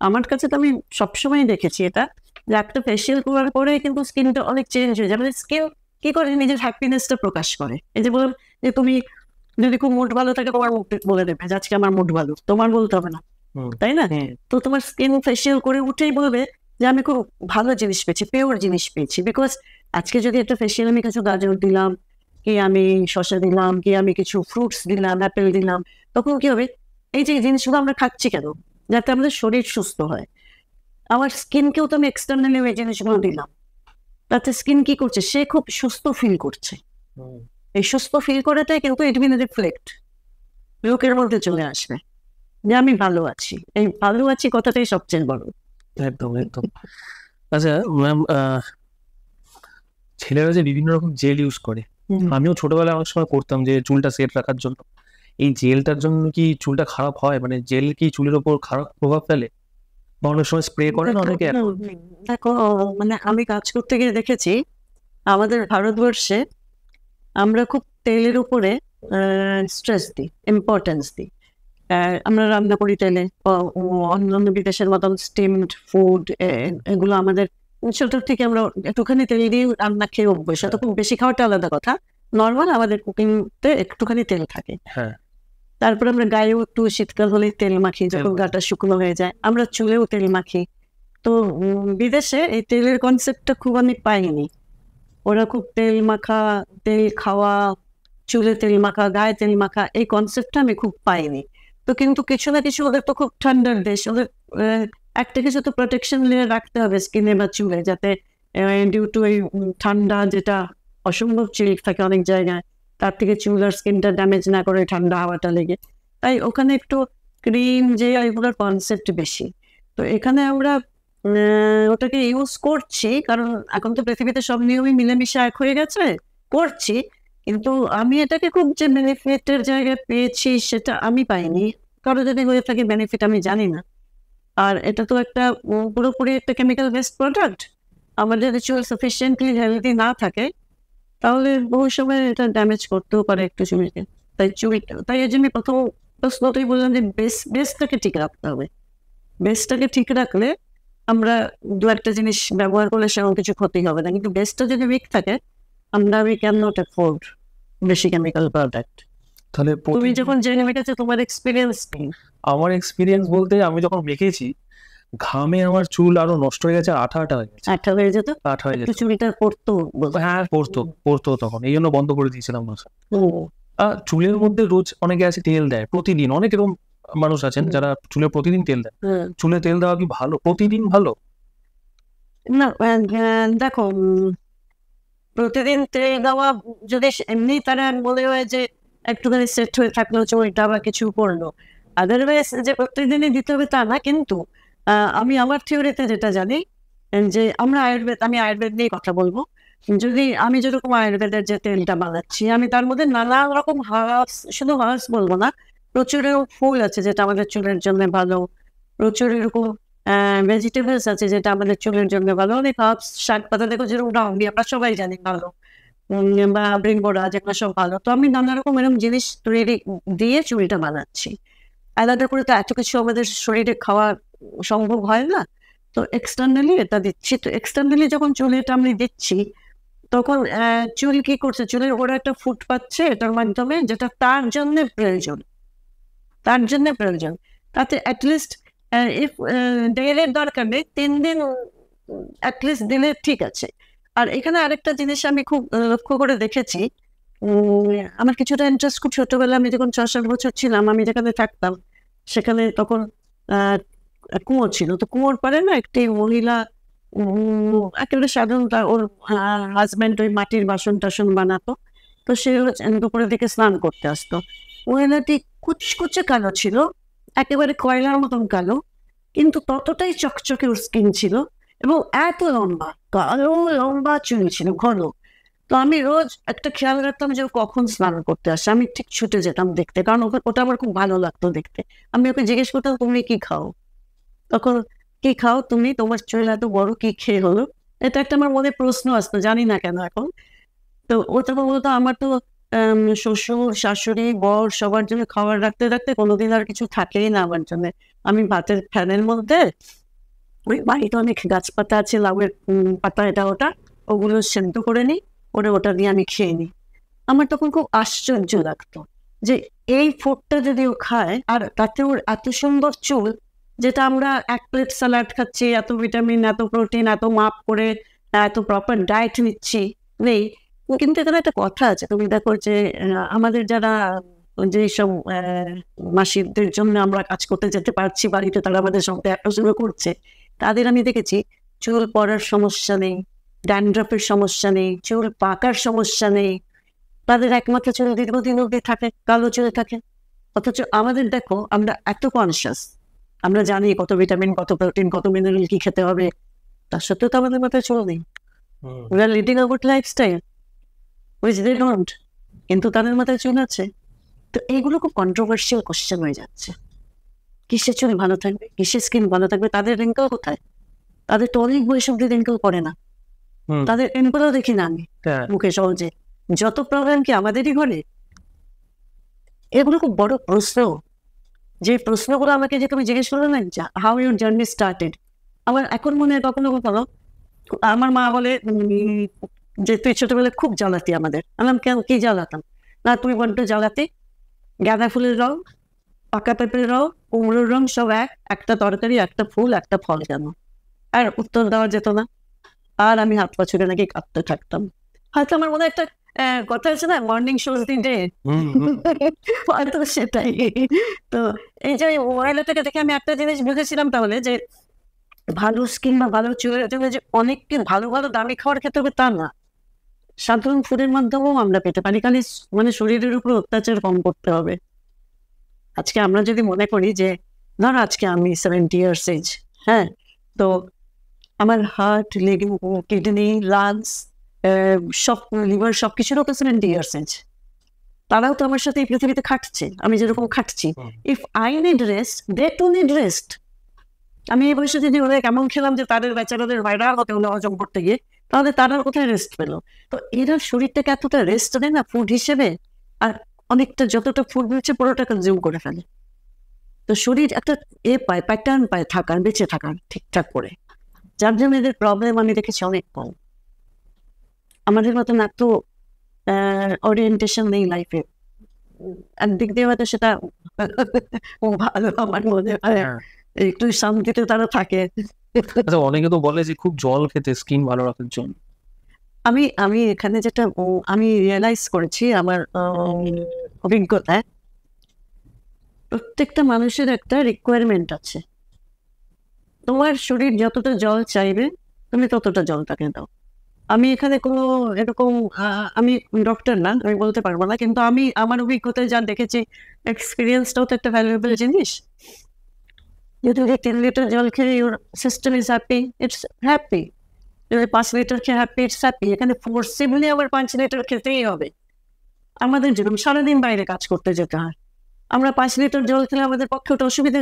আমার কাছে তো আমি সবসময় দেখেছি এটা, যে একটা ফেশিয়াল করার পরে কিন্তু স্কিনটা অনেক চেঞ্জ হয়ে যায়। মানে স্কিন কি করে নিজের হ্যাপিনেসটা প্রকাশ করে। এই যে বললাম যে তুমি যদি খুব মুড ভালো থাকে, তোমার মুড বলে দেবে যে আজকে আমার মুড ভালো, তোমার বলতে হবে না, তাই না? তো তোমার স্কিন ফেশিয়াল করে উঠেই বলবে যে আমি খুব ভালো জিনিস পেয়েছি, পিওর জিনিস পেয়েছি। বিকজ আজকে যদি একটা ফেশিয়াল আমি কিছু গাজর দিলাম, কি আমি শসা দিলাম, কি আমি কিছু ফ্রুটস দিলাম, অ্যাপেল দিলাম, তখন কি হবে? এই যে জিনিসগুলো আমরা খাচ্ছি কেন? যাতে আমাদের শরীর সুস্থ হয়। আমার স্কিনকেও তো আমি এক্সটার্নালি ওই জিনিসগুলো দিলাম, তাতে স্কিন কি করছে? সে খুব সুস্থ ফিল করছে। এই সুস্থ ফিল করাটাই কিন্তু ইট উইল রিফ্লেক্ট লোকের মধ্যে চলে আসবে যে আমি ভালো আছি। এই ভালো আছি কথাটাই সবচেয়ে বড়। একদম একদম। আচ্ছা ম্যাম, ছেলেরা যে বিভিন্ন রকম জেল ইউজ করে, আমিও ছোটবেলায় অনেক সময় করতাম যে চুলটা সেট রাখার জন্য। এই জেলটার জন্য কি চুলটা খারাপ হয়? মানে জেল কি চুলের ওপর খারাপ প্রভাব ফেলে? বা অনেক সময় স্প্রে করে অনেকে। দেখো, মানে আমি কাজ করতে গিয়ে দেখেছি আমাদের ভারতবর্ষে আমরা খুব তেলের উপরে স্ট্রেস দিই, ইম্পর্টেন্স দিই। আমরা রান্না করি তেলে, অন্যান্য বিদেশের মতন স্টিমড ফুড এগুলো আমাদের ছোট থেকে আমরা একটুখানি তেল দিয়ে রান্না খেয়ে অভ্যেস। তো খুব বেশি খাওয়াটা আলাদা কথা, নর্মাল আমাদের কুকিংতে একটুখানি তেল থাকে। তারপর আমরা গায়েও একটু শীতকাল হলে তেল মাখি, যখন গাটা শুকনো হয়ে যায় আমরা চুলেও তেল মাখি। তো বিদেশে এই তেলের কনসেপ্টটা খুব আমি পাইনি। ওরা খুব তেল মাখা, তেল খাওয়া, চুলে তেল মাখা, গায়ে তেল মাখা, এই কনসেপ্টটা আমি খুব পাইনি। তো কিন্তু কিছু না কিছু, ওদের তো খুব ঠান্ডার দেশ, ওদের একটা কিছু তো প্রোটেকশন লেয়ার রাখতে হবে স্কিনে বা চুলে, যাতে ডিউ টু এই ঠান্ডা যেটা অসম্ভব চিলিক থাকে অনেক জায়গায়, তার থেকে চুল আর স্কিনটা ড্যামেজ না করে ঠান্ডা হাওয়াটা লেগে। তাই ওখানে একটু ক্রিম যে এগুলোর কনসেপ্ট বেশি। তো এখানে আমরা ওটাকে ইউজ করছি, কারণ এখন তো পৃথিবীতে সব নিয়মই মিলেমিশে এক হয়ে গেছে, করছি। কিন্তু আমি এটাকে খুব যে বেনিফিটের জায়গায় পেয়েছি সেটা আমি পাইনি। কারো যদি হয়ে থাকে বেনিফিট আমি জানি না। আর এটা তো একটা পুরোপুরি একটা কেমিক্যাল বেসড প্রোডাক্ট। আমার যদি চুল সাফিসিয়েন্টলি হেলদি না থাকে, তাহলে বহু সময় এটা ড্যামেজ করতেও পারে একটু চুলকে। তাই এই জন্য প্রথম প্রশ্নটাই বললাম যে বেসটাকে ঠিক রাখতে হবে। বেসটাকে ঠিক রাখলে আমরা দু একটা জিনিস ব্যবহার করলে সেরকম কিছু ক্ষতি হবে না। কিন্তু বেসটা যদি উইক থাকে, we cannot afford বেশি কেমিক্যাল প্রোডাক্ট। তাহলে তুমি যখন জেনে মেখেছো, তোমার এক্সপিরিয়েন্স কি? আমার এক্সপিরিয়েন্স বলতে, আমি যখন মেখেছি ঘামে আমার চুল আরো নষ্ট হয়ে গেছে, আঠা হয়ে গেছে। আঠা হয়ে যেত, আঠা হয়ে যেত, চুলটা পড়তো। হ্যাঁ পড়তো তখন, এই জন্য বন্ধ করে দিয়েছিলাম মাসা। চুলের মধ্যে রোজ অনেকে আছে তেল দেয় প্রতিদিন, অনেক এরকম মানুষ আছেন যারা চুলে প্রতিদিন তেল দেয়। চুলে তেল দেওয়া কি ভালো? প্রতিদিন ভালো না। দেখো, প্রতিদিন তেল দেওয়া যদি এমনি তারা মনে হয় যে একটুখানি সেট হয়ে থাকলো চুলটা বা কিছু করলো, আদারওয়াইজ যে প্রত্যেকদিনই দিতে হবে তা না। কিন্তু আমি আমার থিওরিতে যেটা জানি যে আমি আয়ুর্বেদ নিয়ে কথা বলবো। যদি আমি যেরকম আয়ুর্বেদের যে তেলটা বানাচ্ছি, আমি তার মধ্যে নানা রকম শুধু বলবো না, প্রচুর ফুল আছে যেটা আমাদের চুলের জন্য ভালো, প্রচুর এরকম ভেজিটেবলস আছে যেটা আমাদের চুলের জন্য ভালো, অনেক হার্বস, শাক পাতা, দেখো যেরকম রাউন্ডি আমরা সবাই জানি ভালো, বা ব্রিঙ্গোরা, যেগুলো সব ভালো। তো আমি নানা রকম এরকম জিনিস তৈরি দিয়ে চুলটা বানাচ্ছি। আলাদা করে তো এত কিছু আমাদের শরীরে খাওয়া সম্ভব হয় না। তো এক্সটার্নালি এটা দিচ্ছি। তো এক্সটার্নালি যখন চুলে এটা আমি দিচ্ছি, তখন চুল কি করছে, চুলের ওরা একটা ফুড পাচ্ছে এটার মাধ্যমে, যেটা তার জন্য প্রয়োজন। তাতে অ্যাটলিস্ট ডেইলির দরকার নেই, 3 দিন অ্যাটলিস্ট দিলে ঠিক আছে। আর এখানে আরেকটা জিনিস আমি খুব লক্ষ্য করে দেখেছি আমার কিছুটা ইন্টারেস্ট খুব ছোটবেলা, আমি যখন 6-7 বছর ছিলাম, আমি যেখানে থাকতাম সেখানে তখন কুয়ো ছিল। তো কুয়োর পাড়ে না একটি মহিলা, একেবারে সাধারণ, ওর হাজব্যান্ড ওই মাটির বাসন টাসন বানাতো। তো সে দুপুরের দিকে স্নান করতে আসতো। মহিলাটি কুচকুচে কালো ছিল, একেবারে কয়লার মতন কালো, কিন্তু ততটাই চকচকে ওর স্কিন ছিল, এবং এত লম্বা, কালো লম্বা চুল ছিল, ঘন। তো আমি রোজ একটা খেয়াল রাখতাম যে ও কখন স্নান করতে আসে। আমি ঠিক ছুটে যেতাম দেখতে, কারণ ওটা আমার খুব ভালো লাগতো দেখতে। আমি ওকে জিজ্ঞেস করতাম, তুমি কি খাও? তখন, কি খাও তুমি? তোমার চুল এত বড়, কি খেয়ে হলো? এটা একটা আমার মনে প্রশ্ন আসতো, জানি না কেন এখন। তো ও তখন বলতো, আমার তো শ্বশুর শাশুড়ি বর সবার জন্য খাবার রাখতে রাখতে কোনোদিন আর কিছু থাকেই না আমার জন্য। আমি ভাতের ফ্যানের মধ্যে, ওই বাড়িতে অনেক গাছপাতা আছে, লাউয়ের পাতা, এটা ওটা, ওগুলো সেদ্ধ করে নিই, ওটা দিয়ে আমি খেয়ে নিই। আমার তখন খুব আশ্চর্য লাগতো যে এই ফুডটা যদি ও খায়, আর তাতে ওর এত সুন্দর চুল, যেটা আমরা এক প্লেট স্যালাড খাচ্ছি, এত ভিটামিন, এত প্রোটিন, এত মাপ করে, এত প্রপার ডায়েট নিচ্ছি, নেই। কিন্তু এখানে একটা কথা আছে, তুমি দেখো যে আমাদের যারা যেসব মাসিদের জন্য আমরা কাজ করতে যেতে পারছি বাড়িতে, তারা আমাদের সঙ্গে দেখাশোনা করছে, তাদের আমি দেখেছি চুল পড়ার সমস্যা নেই, ড্যান্ড্রফের সমস্যা নেই, চুল পাকার সমস্যা নেই, তাদের একমাত্র চুল দীর্ঘদিন অব্দি থাকে, কালো চুল থাকে। অথচ আমাদের দেখো, আমরা এত কনসিয়াস, আমরা জানি কত ভিটামিন, কত প্রোটিন, কত মিনারেল কি খেতে হবে, তার সত্ত্বেও তো আমাদের মাথায় চুল নেই। We are leading a good lifestyle, which they don't, কিন্তু তাদের মাথায় চুল আছে। তো এইগুলো খুব কন্ট্রোভার্সিয়াল কোশ্চেন হয়ে যাচ্ছে। কিসের চুল ভালো থাকবে, কিসের স্কিন ভালো থাকবে, তাদের রিঙ্কেল কোথায়? তাদের তো অনেক বয়স অব্দি রিঙ্কেল পড়ে না, তাদের রিঙ্কেলও দেখি না আমি মুখে সহজে। যত প্রবলেম কি আমাদেরই ঘরে? এগুলো খুব বড় প্রশ্ন। যে প্রশ্নগুলো আমাকে যে তুমি জিজ্ঞেস করলে না, হাউ ইউর জার্নি স্টার্টেড, আমার এখন মনে হয় কখনো কখনো আমার মা বলে যে তুই ছোটবেলায় খুব জ্বালাতি আমাদের। আমি কেন, কি জ্বালাতাম? না, তুমি বড্ড জ্বালাতি, গাঁদা ফুলের রং, পাকা পেঁপের রং, কুমড়োর রং সব একটা তরকারি, একটা ফুল, একটা ফল, কেন? আর উত্তর দেওয়া যেত না। আর আমি হাত পা ছুড়ে নাকি কাঁদতে থাকতাম। হয়তো আমার মনে হয় একটা কথা আছে না, মর্নিং শোজ দি ডে, হয়তো সেটাই। তো এই যে মহিলাটাকে দেখে আমি একটা জিনিস বুঝেছিলাম তাহলে, যে ভালো স্কিন বা ভালো চুলের জন্য যে অনেককে ভালো ভালো দামি খাবার খেতে হবে তা না, সাধারণ ফুডের মাধ্যমেও আমরা পেতে পারি। খালি মানে শরীরের উপর অত্যাচার কম করতে হবে। আজকে আমরা যদি মনে করি যে, ধর আজকে আমি 70 years এজ, হ্যাঁ, তো আমার হার্ট, কিডনি, লাংস, সব, লিভার, সবকিছুর ওপর 70 years এজ। তারাও তো আমার সাথে এই পৃথিবীতে খাটছে, আমি যেরকম খাটছি। If I need rest, they too need rest. আমি এই বয়সে যদি ওদের কেমন খেলাম যে তাদের বেচারাদের ভাইরাল হতে হলো হজম করতে গিয়ে, তাহলে তারা কোথায় রেস্ট পেলো? তো এরা শরীরটাকে এতটা রেস্ট দেয় না ফুড হিসেবে, আর অনেকটা যতটা ফুড দিচ্ছে পুরোটা কনজিউম করে ফেলে। তো শরীর একটা পায়, প্যাটার্ন পায় থাকার, বেঁচে থাকার ঠিকঠাক করে, যার জন্য এদের প্রবলেম আমি দেখেছি অনেক কম। আমাদের মতন এত ওরিয়েন্টেশন নেই লাইফে, একদিক দিয়ে হয়তো সেটা ভালো আমার মনে হয়, একটু শান্তিতে তারা থাকে। আচ্ছা, অনেকে তো বলে যে খুব জল খেতে স্কিন ভালো রাখার জন্য। আমি এখানে যেটা আমি রিয়েলাইজ করেছি আমার অভিজ্ঞতায়, প্রত্যেকটা মানুষের একটা রিকোয়ারমেন্ট আছে। তোমার শরীর যতটা জল চাইবে তুমি ততটা জল তাকে দাও। আমি এখানে কোনো এরকম আমি ডক্টর না, আমি বলতে পারবো না, কিন্তু আমি আমার অভিজ্ঞতায় যা দেখেছি, এক্সপিরিয়েন্সটাও তো একটা ভ্যালুয়েবল জিনিস। যদি 10 লিটার জল খেয়ে your system is happy, it's happy. 5 litre খেয়ে হ্যাপি, ইটস হ্যাপি। এখানে ফোর্সিবলি আবার 5 লিটার খেতেই হবে। আমাদের যেরকম সারাদিন বাইরে কাজ করতে যেতে হয়, আমরা 5 লিটার জল খেলে আমাদের পক্ষে ওটা অসুবিধা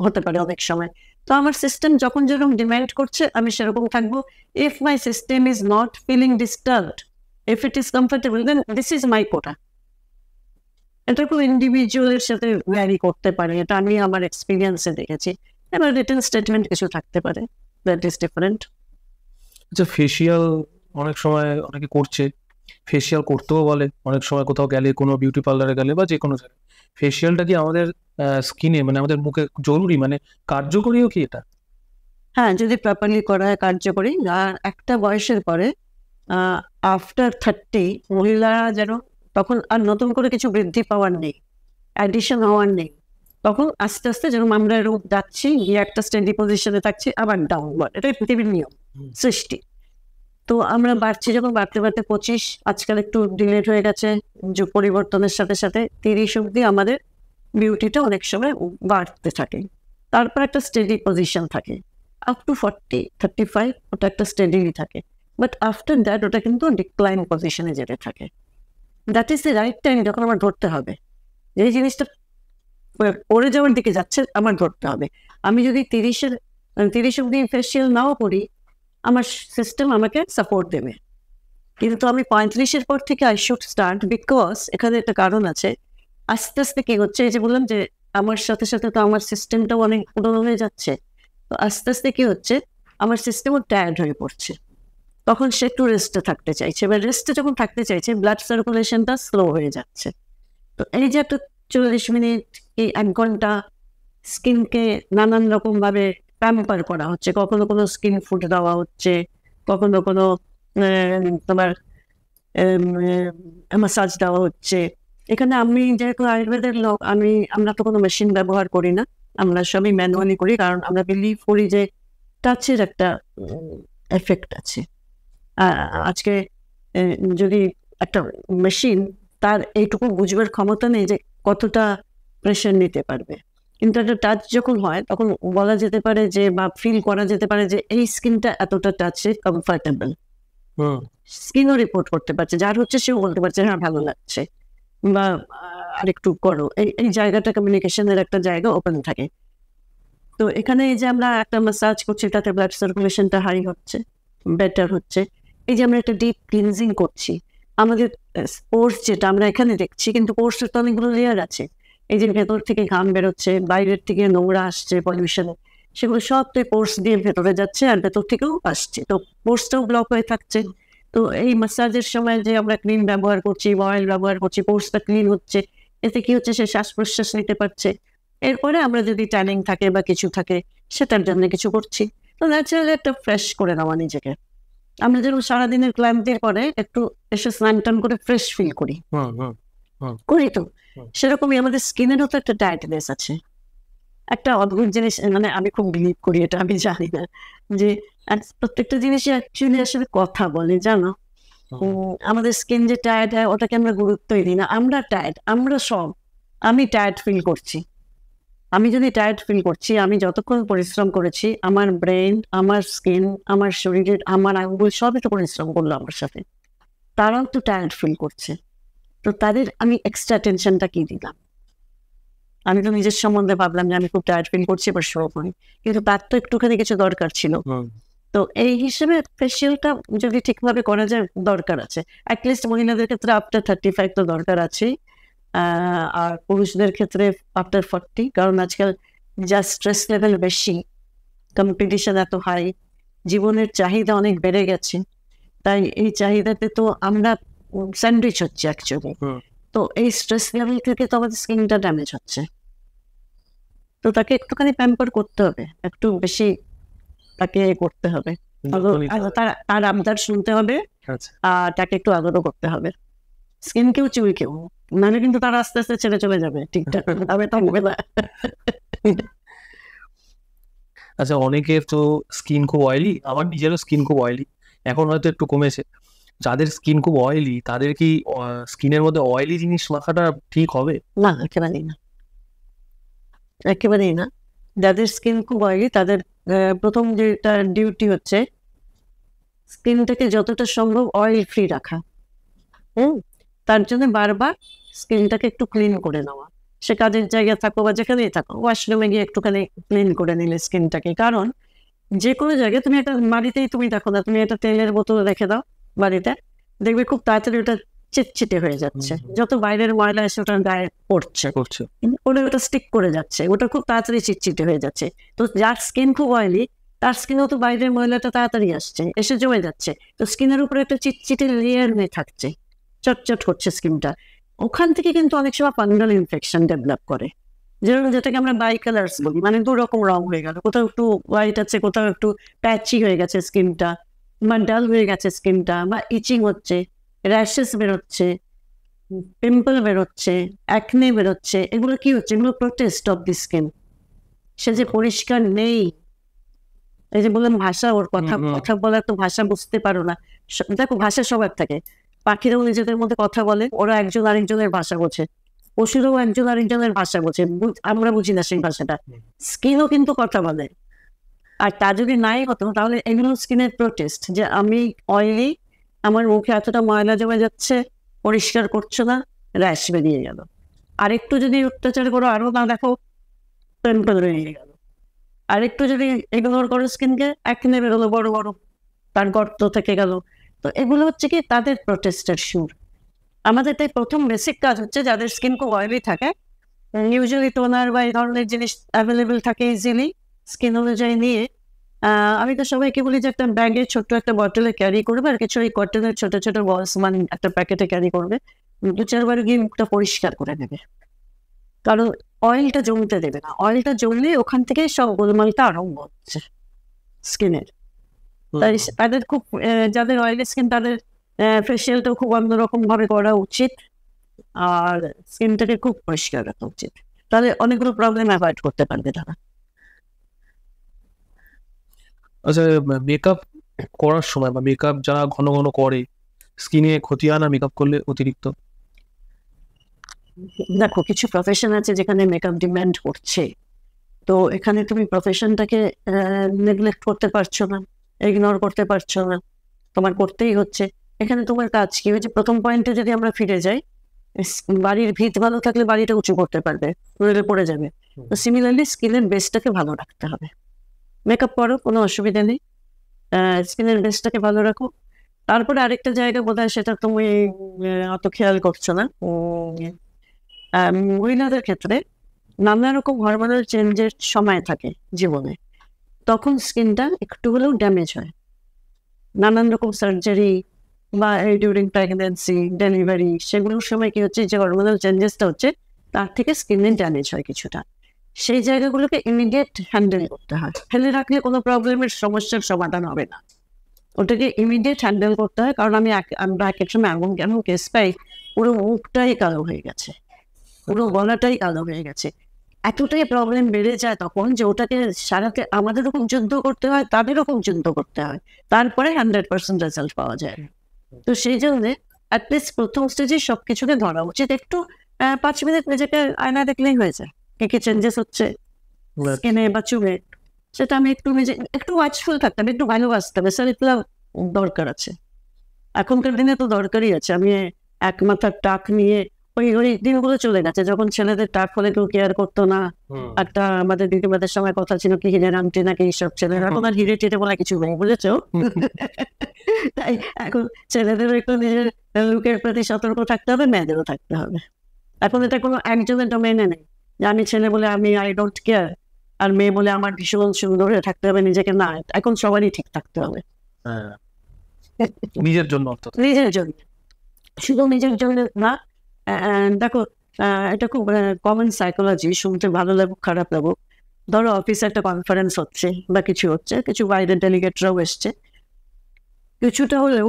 হতে পারে অনেক সময়। তো আমার সিস্টেম যখন যেরকম ডিমান্ড করছে আমি সেরকম থাকবো। If my system is not feeling disturbed, if it is comfortable, then this is my quota. এটা খুব ইন্ডিভিজুয়ালের সাথে ভ্যারি করতে পারে, এটা আমি আমার এক্সপিরিয়েন্সে দেখেছি। এবার রিটেন স্টেটমেন্ট কিছু থাকতে পারে, দ্যাট ইজ ডিফারেন্ট। আচ্ছা, ফেসিয়াল অনেক সময় অনেকে করছে, ফেসিয়াল করতেও বলে অনেক সময়, কোথাও গেলে, কোনো বিউটি পার্লারে গেলে বা যে কোনো জায়গায়। ফেসিয়ালটা কি আমাদের স্কিনে, মানে আমাদের মুখে জরুরি, মানে কার্যকরীও কি এটা? হ্যাঁ, যদি প্রপারলি করা হয় কার্যকরী। আর একটা বয়সের পরে আফটার 30 মহিলারা যেন তখন আর নতুন করে কিছু বৃদ্ধি পাওয়ার নেই, অ্যাডিশন হওয়ার নেই। তখন আস্তে আস্তে যেরকম আমরা রূপ যাচ্ছি, গিয়ে একটা স্টেডি পজিশনে থাকছি, আবার ডাউনওয়ার্ড। এটা পৃথিবীর নিয়ম, সৃষ্টি। তো আমরা বাড়ছি, যখন বাড়তে বাড়তে 25, আজকাল একটু ডিলেট হয়ে গেছে যুগ পরিবর্তনের সাথে সাথে, 30 অব্দি আমাদের বিউটিটা অনেক সময় বাড়তে থাকে। তারপর একটা স্টেডি পজিশন থাকে আপ টু 40, 35, ওটা একটা স্টেডিলি থাকে। বাট আফটার দ্যাট ওটা কিন্তু ডিক্লাইন পজিশনে যেতে থাকে। That is the right time যখন আমার ধরতে হবে যে এই জিনিসটা পড়ে যাওয়ার দিকে যাচ্ছে, আমার ধরতে হবে। আমি যদি 30 অব্দি ফেসিয়াল নাও করি, আমার সিস্টেম আমাকে সাপোর্ট দেবে। কিন্তু আমি 35-এর পর থেকে আই শুড স্টার্ট, বিকজ এখানে একটা কারণ আছে। আস্তে আস্তে কি হচ্ছে, এই যে বললাম যে আমার সাথে সাথে তো আমার সিস্টেমটাও অনেক পুরনো হয়ে যাচ্ছে। তো আস্তে আস্তে কি হচ্ছে, আমার সিস্টেমও টায়ার্ড হয়ে পড়ছে। তখন সে একটু রেস্টে থাকতে চাইছে, এবার রেস্টে যখন থাকতে চাইছে, ব্লাড সার্কুলেশনটা স্লো হয়ে যাচ্ছে। তো এই যে একটা 40 মিনিট কি 1 ঘন্টা স্কিনকে নানান রকম ভাবে প্যাম্পার করা হচ্ছে, কখনো কোনো স্কিন ফুড দেওয়া হচ্ছে, কখনো কোনো তোমার ম্যাসাজ দেওয়া হচ্ছে। এখানে আমি যেহেতু আয়ুর্বেদের লোক, আমরা তো কোনো মেশিন ব্যবহার করি না, আমরা সবই ম্যানুয়ালি করি, কারণ আমরা বিলিভ করি যে টাচের একটা এফেক্ট আছে। আজকে যদি একটা মেশিন, তার এইটুকু বুঝবার ক্ষমতা নেই যে কতটা প্রেশার নিতে পারবে, কিন্তু একটা টাচ যখন হয় তখন বলা যেতে পারে যে, বা ফিল করা যেতে পারে যে এই স্কিনটা এতটা টাচে কমফর্টেবল। স্কিনও রিপোর্ট করতে পারছে, যার হচ্ছে সেও বলতে পারছে হ্যাঁ ভালো লাগছে, বা আরেকটু করো। এই জায়গাটা কমিউনিকেশনের একটা জায়গা ওপেন থাকে। তো এখানে এই যে আমরা একটা ম্যাসাজ করছি, তাতে ব্লাড সার্কুলেশনটা হাই হচ্ছে, বেটার হচ্ছে। এই যে আমরা একটা ডিপ ক্লিনজিং করছি, আমাদের পোর্স যেটা আমরা এখানে দেখছি, কিন্তু পোর্সের তো অনেকগুলো লেয়ার আছে। এই যে ভেতর থেকে ঘাম বেরোচ্ছে, বাইরের থেকে নোংরা আসছে পলিউশনে, সেগুলো সব তো পোর্স দিয়ে ভেতরে যাচ্ছে, আর ভেতর থেকেও আসছে, তো পোর্সটাও ব্লক হয়ে থাকছে। তো এই ম্যাসাজের সময় যে আমরা ক্রিম ব্যবহার করছি, অয়েল ব্যবহার করছি, পোর্সটা ক্লিন হচ্ছে, এতে কি হচ্ছে, সে শ্বাস প্রশ্বাস নিতে পারছে। এরপরে আমরা যদি ট্যানিং থাকে বা কিছু থাকে, সেটার জন্য কিছু করছি। তো ন্যাচারালি একটা ফ্রেশ করে নেওয়া নিজেকে। আমরা যেরকম সারাদিনের ক্লান্তির পরে একটু এসে স্নান টান করে ফ্রেশ ফিল করি, করি তো সেরকমই আমাদের স্কিনেরও তো একটা টায়ার্ডনেস আছে। একটা অদ্ভুত জিনিস, মানে আমি খুব বিলিভ করি, এটা আমি জানি না, যে প্রত্যেকটা জিনিসই অ্যাকচুয়ালি আসলে কথা বলে, জানো। আমাদের স্কিন যে টায়ার্ড হয়, ওটাকে আমরা গুরুত্বই দিই না। আমরা টায়ার্ড, আমরা সব, আমি টায়ার্ড ফিল করছি। আমি যদি টায়ার্ড ফিল করছি, আমি যতক্ষণ পরিশ্রম করেছি, আমার ব্রেন, আমার স্কিন, আমার শরীরের, আমার আঙ্গুল সবই তো পরিশ্রম করলো আমার সাথে, তারাও তো টায়ার্ড ফিল করছে। তো তাদের আমি এক্সট্রা টেনশনটা কি দিলাম? আমি তো নিজের সম্বন্ধে ভাবলাম যে আমি খুব টায়ার্ড ফিল করছি, এবার শো করি, কিন্তু তার তো একটুখানি কিছু দরকার ছিল। তো এই হিসেবে ফেসিয়ালটা যদি ঠিকভাবে করা যায়, দরকার আছে। অ্যাটলিস্ট মহিলাদের ক্ষেত্রে আফটার 35 তো দরকার আছে, আর পুরুষদের ক্ষেত্রে আফটার 40, কারণ আজকাল যা স্ট্রেস লেভেল বেশি, কম্পিটিশন এত হাই, জীবনের চাহিদা অনেক বেড়ে গেছে, তাই এই চাহিদাতে তো আমরা স্যান্ডউইচ হচ্ছে অ্যাকচুয়ালি। তো এই স্ট্রেস লেভেল থেকে তো আমাদের স্কিনটা ড্যামেজ হচ্ছে। তো তাকে একটুখানি প্যাম্পার করতে হবে, একটু বেশি তাকে করতে হবে, তার আবদার শুনতে হবে, আর তাকে একটু আদরও করতে হবে। স্কিন কেউ চুল কেউ, নাহলে কিন্তু তারা আস্তে আস্তে ছেড়ে চলে যাবে, ঠিকঠাক ভাবে থাকবে না। আচ্ছা, অনেকের তো স্কিন খুব অয়েলি, আমার নিজেরও স্কিন খুব অয়েলি, এখন হয়তো একটু কমেছে। যাদের স্কিন খুব অয়েলি, তাদের কি স্কিনের মধ্যে অয়েলি জিনিস মাখাটা ঠিক হবে? না, একেবারেই না, একেবারেই না। যাদের স্কিন খুব অয়েলি, তাদের প্রথম যেটা ডিউটি হচ্ছে স্কিনটাকে যতটা সম্ভব অয়েল ফ্রি রাখা। তার জন্য বারবার স্কিনটাকে একটু ক্লিন করে নেওয়া। সে কাজের জায়গায় থাকো বা যেখানেই থাকো, ওয়াশরুমে গিয়ে একটুখানি ক্লিন করে নিলে স্কিনটাকে। কারণ যে কোনো জায়গায় তুমি একটা, বাড়িতেই তুমি দেখো না, তুমি একটা তেলের বোতল রেখে দাও বাড়িতে, দেখবে খুব তাড়াতাড়ি ওটা চিটচিটে হয়ে যাচ্ছে। যত বাইরের ময়লা এসে ওটা গায়ে পড়ছে, ওটা স্টিক করে যাচ্ছে, ওটা খুব তাড়াতাড়ি চিটচিটে হয়ে যাচ্ছে। তো যার স্কিন খুব অয়েলি, তার স্কিনেও তো বাইরের ময়লাটা তাড়াতাড়ি আসছে, এসে জমে যাচ্ছে, তো স্কিনের উপরে একটা চিটচিটে লেয়ার হয়ে থাকছে, চটচট হচ্ছে স্কিনটা। ওখান থেকে কিন্তু অনেক সময় ফাঙ্গাল ইনফেকশন ডেভেলপ করে, যেটাকে আমরা বাই কালার্স বলি, মানে 2 রকম রং হয়ে গেল, কোথাও একটু হোয়াইট আছে, কোথাও একটু প্যাচি হয়ে গেছে স্কিনটা, বা ডাল হয়ে গেছে স্কিনটা, বা ইচিং হচ্ছে, র্যাশেস বেরোচ্ছে, পিম্পল বেরোচ্ছে, অ্যাকনে বেরোচ্ছে, এগুলো কি হচ্ছে? এগুলো প্রোটেস্ট অফ দি স্কিন। সে যে পরিষ্কার নেই, এই যে বললাম ভাষা, ওর কথা কথা বলার তো ভাষা বুঝতে পারো না। দেখো ভাষা সবার থাকে, পাখিরাও নিজেদের মধ্যে কথা বলে, ওরা একজন আরেকজনের ভাষা বোঝে, পশুরাও একজন আরেকজনের ভাষা বোঝে, আমরা বুঝি না সেই ভাষাটা। স্কিনও কিন্তু কথা বলে। আর তা যদি নাই হতো তাহলে এগুলো স্কিনের প্রোটেস্ট, যে আমি অয়েলি, আমার মুখে এতটা ময়লা জমে যাচ্ছে, পরিষ্কার করছো না, র্যাশ বেরিয়ে গেল। আরেকটু যদি অত্যাচার করো, আরো না দেখো, পিম্পল বেরিয়ে গেল। আরেকটু যদি ইগনোর করো স্কিনকে, একনে বেরোলো বড় বড়, তার গর্ত থেকে গেল। তো এগুলো হচ্ছে কি তাদের প্রোটেস্টের সুর। আমাদের তাই প্রথম বেসিক কাজ হচ্ছে, যাদের স্কিন খুব অয়েলি থাকে, ইউজুয়ালি টোনার বা এই ধরনের জিনিস অ্যাভেলেবেল থাকে ইজিলি, স্কিন অনুযায়ী নিয়ে আমি তো সবাইকে বলি যে একটা ব্যাগে ছোট্ট একটা বটলে ক্যারি করবে, আর কিছু ওই কটনের ছোট ছোট বলস মানে একটা প্যাকেটে ক্যারি করবে, 2-4 বার গিয়ে মুখটা পরিষ্কার করে নেবে। কারণ অয়েলটা জমতে দেবে না, অয়েলটা জমলে ওখান থেকে সব গোলমালটা আরম্ভ হচ্ছে স্কিনের। তাই তাদের খুব যাদের অয়েলি স্কিন, তাদের ফেসিয়ালটাও খুব অন্যরকম ভাবে করা উচিত, আর স্কিনটাকে খুব পরিষ্কার রাখা উচিত। তাহলে অনেকগুলো প্রবলেম অ্যাভয়েড করতে পারবে তারা। আচ্ছা, মেকআপ করার সময় বা মেকআপ যারা ঘন ঘন করে, স্কিনে ক্ষতি হয় না মেকআপ করলে অতিরিক্ত? দেখো কিছু প্রফেশন আছে যেখানে মেকআপ ডিমান্ড করছে, তো এখানে তুমি প্রফেশনটাকে নেগলেক্ট করতে পারছো না, ইগনোর করতে পারছো না, তোমার করতেই হচ্ছে। এখানে তোমার কাজ কি হয়েছে? প্রথম পয়েন্টে যদি আমরা ফিরে যাই, বাড়ির ভিত ভালো থাকলে বাড়িটা উঁচু করতে পারবে, নইলে পড়ে যাবে। তো সিমিলারলি স্কিনের বেসটাকে ভালো রাখতে হবে। মেকআপ করো, কোনো অসুবিধা নেই, স্কিনের বেসটাকে ভালো রাখো। তারপরে আরেকটা জায়গা বোধ হয় সেটা তুমি অত খেয়াল করছো না, মহিলাদের ক্ষেত্রে নানা রকম হরমোনাল চেঞ্জের সময় থাকে জীবনে, তখন স্কিনটা একটু হলেও ড্যামেজ হয়। নানান রকম সার্জারি বা ডিউরিং প্রেগনেন্সি, ডেলিভারি, সেগুলোর সময় কি হচ্ছে, যে হরমোনাল চেঞ্জেসটা হচ্ছে, তার থেকে স্কিনের ড্যামেজ হয় কিছুটা। সেই জায়গাগুলোকে ইমিডিয়েট হ্যান্ডেল করতে হয়, ফেলে রাখলে কোনো প্রবলেমের সমস্যার সমাধান হবে না, ওটাকে ইমিডিয়েট হ্যান্ডেল করতে হয়। কারণ আমরা এক এক সময় এমন কেন কেস পাই, পুরো মুখটাই কালো হয়ে গেছে, পুরো গলাটাই কালো হয়ে গেছে, এতটাই প্রবলেম বেড়ে যায় তখন যে ওটাকে সারাতে আমাদের রকম যুদ্ধ করতে হয়, তাদের রকম যুদ্ধ করতে হয়, তারপরে 100% রেজাল্ট পাওয়া যায়। তো সেই জন্য অ্যাটলিস্ট প্রথম স্টেজে সবকিছুকে ধরা উচিত। একটু 5 মিনিট নিজেকে আয়না দেখলেই হয়েছে কি কি চেঞ্জেস হচ্ছে স্কিনে বা চুলে, সেটা আমি একটু নিজে একটু ওয়াচফুল থাকতে হবে, একটু ভালোবাসতে হবে, সেলফ লাভ দরকার আছে, এখনকার দিনে তো দরকারই আছে। আমি এক মাথার টাক নিয়ে ওই ওই দিনগুলো চলে গেছে যখন ছেলেদের টাক হলে কেউ কেয়ার করতো না। একটা আমাদের দিদিমাদের সময় কথা ছিল কি হিরের আংটি নাকি এইসব, ছেলেরা এখন আর হিরে টিরে বলা কিছু নেই, বুঝেছো? তাই এখন ছেলেদেরও একটু নিজের লুকের প্রতি সতর্ক থাকতে হবে, মেয়েদেরও থাকতে হবে। এখন এটা কোনো একজনের ডোমেনে নেই যে আমি ছেলে বলে আমি আই ডোন্ট কেয়ার, আর মেয়ে বলে আমার ভীষণ সুন্দর হয়ে থাকতে হবে নিজেকে, না, এখন সবারই ঠিক থাকতে হবে নিজের জন্য, অর্থাৎ নিজের জন্য, শুধু নিজের জন্য না। দেখো এটা খুব কমন সাইকোলজি, শুনতে ভালো লাগুক খারাপ লাগুক। ধরো অফিসে একটা কনফারেন্স হচ্ছে বা কিছু হচ্ছে, কিছু বাইরের ডেলিগেটরাও এসছে, কিছুটা হলেও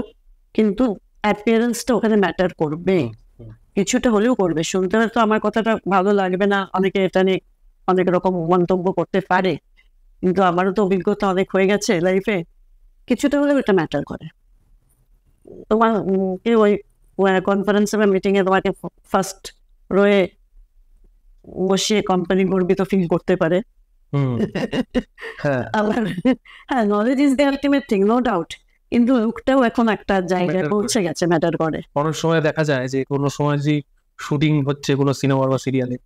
কিন্তু অ্যাপিয়ারেন্সটা ওখানে ম্যাটার করবে, কিছুটা হলেও করবে। শুনতে হয়তো আমার কথাটা ভালো লাগবে না, অনেকে এটা নিয়ে অনেক রকম মন্তব্য করতে পারে, কিন্তু আমারও তো অভিজ্ঞতা অনেক হয়ে গেছে লাইফে, কিছুটা হলেও এটা ম্যাটার করে। তোমার কেউ ওই কনফারেন্সে বা মিটিংয়ে তোমাকে ফার্স্ট রয়ে বসিয়ে কোম্পানি গর্বিত ফিল করতে পারে। আবার হ্যাঁ, knowledge is the ultimate thing, no doubt, কিন্তু লুকটাও এখন একটা জায়গায় পৌঁছে গেছে, ম্যাটার করে। অনেক সময় দেখা যায় যে কোনো সময় যে শুটিং হচ্ছে কোনো সিনেমা বা সিরিয়ালে,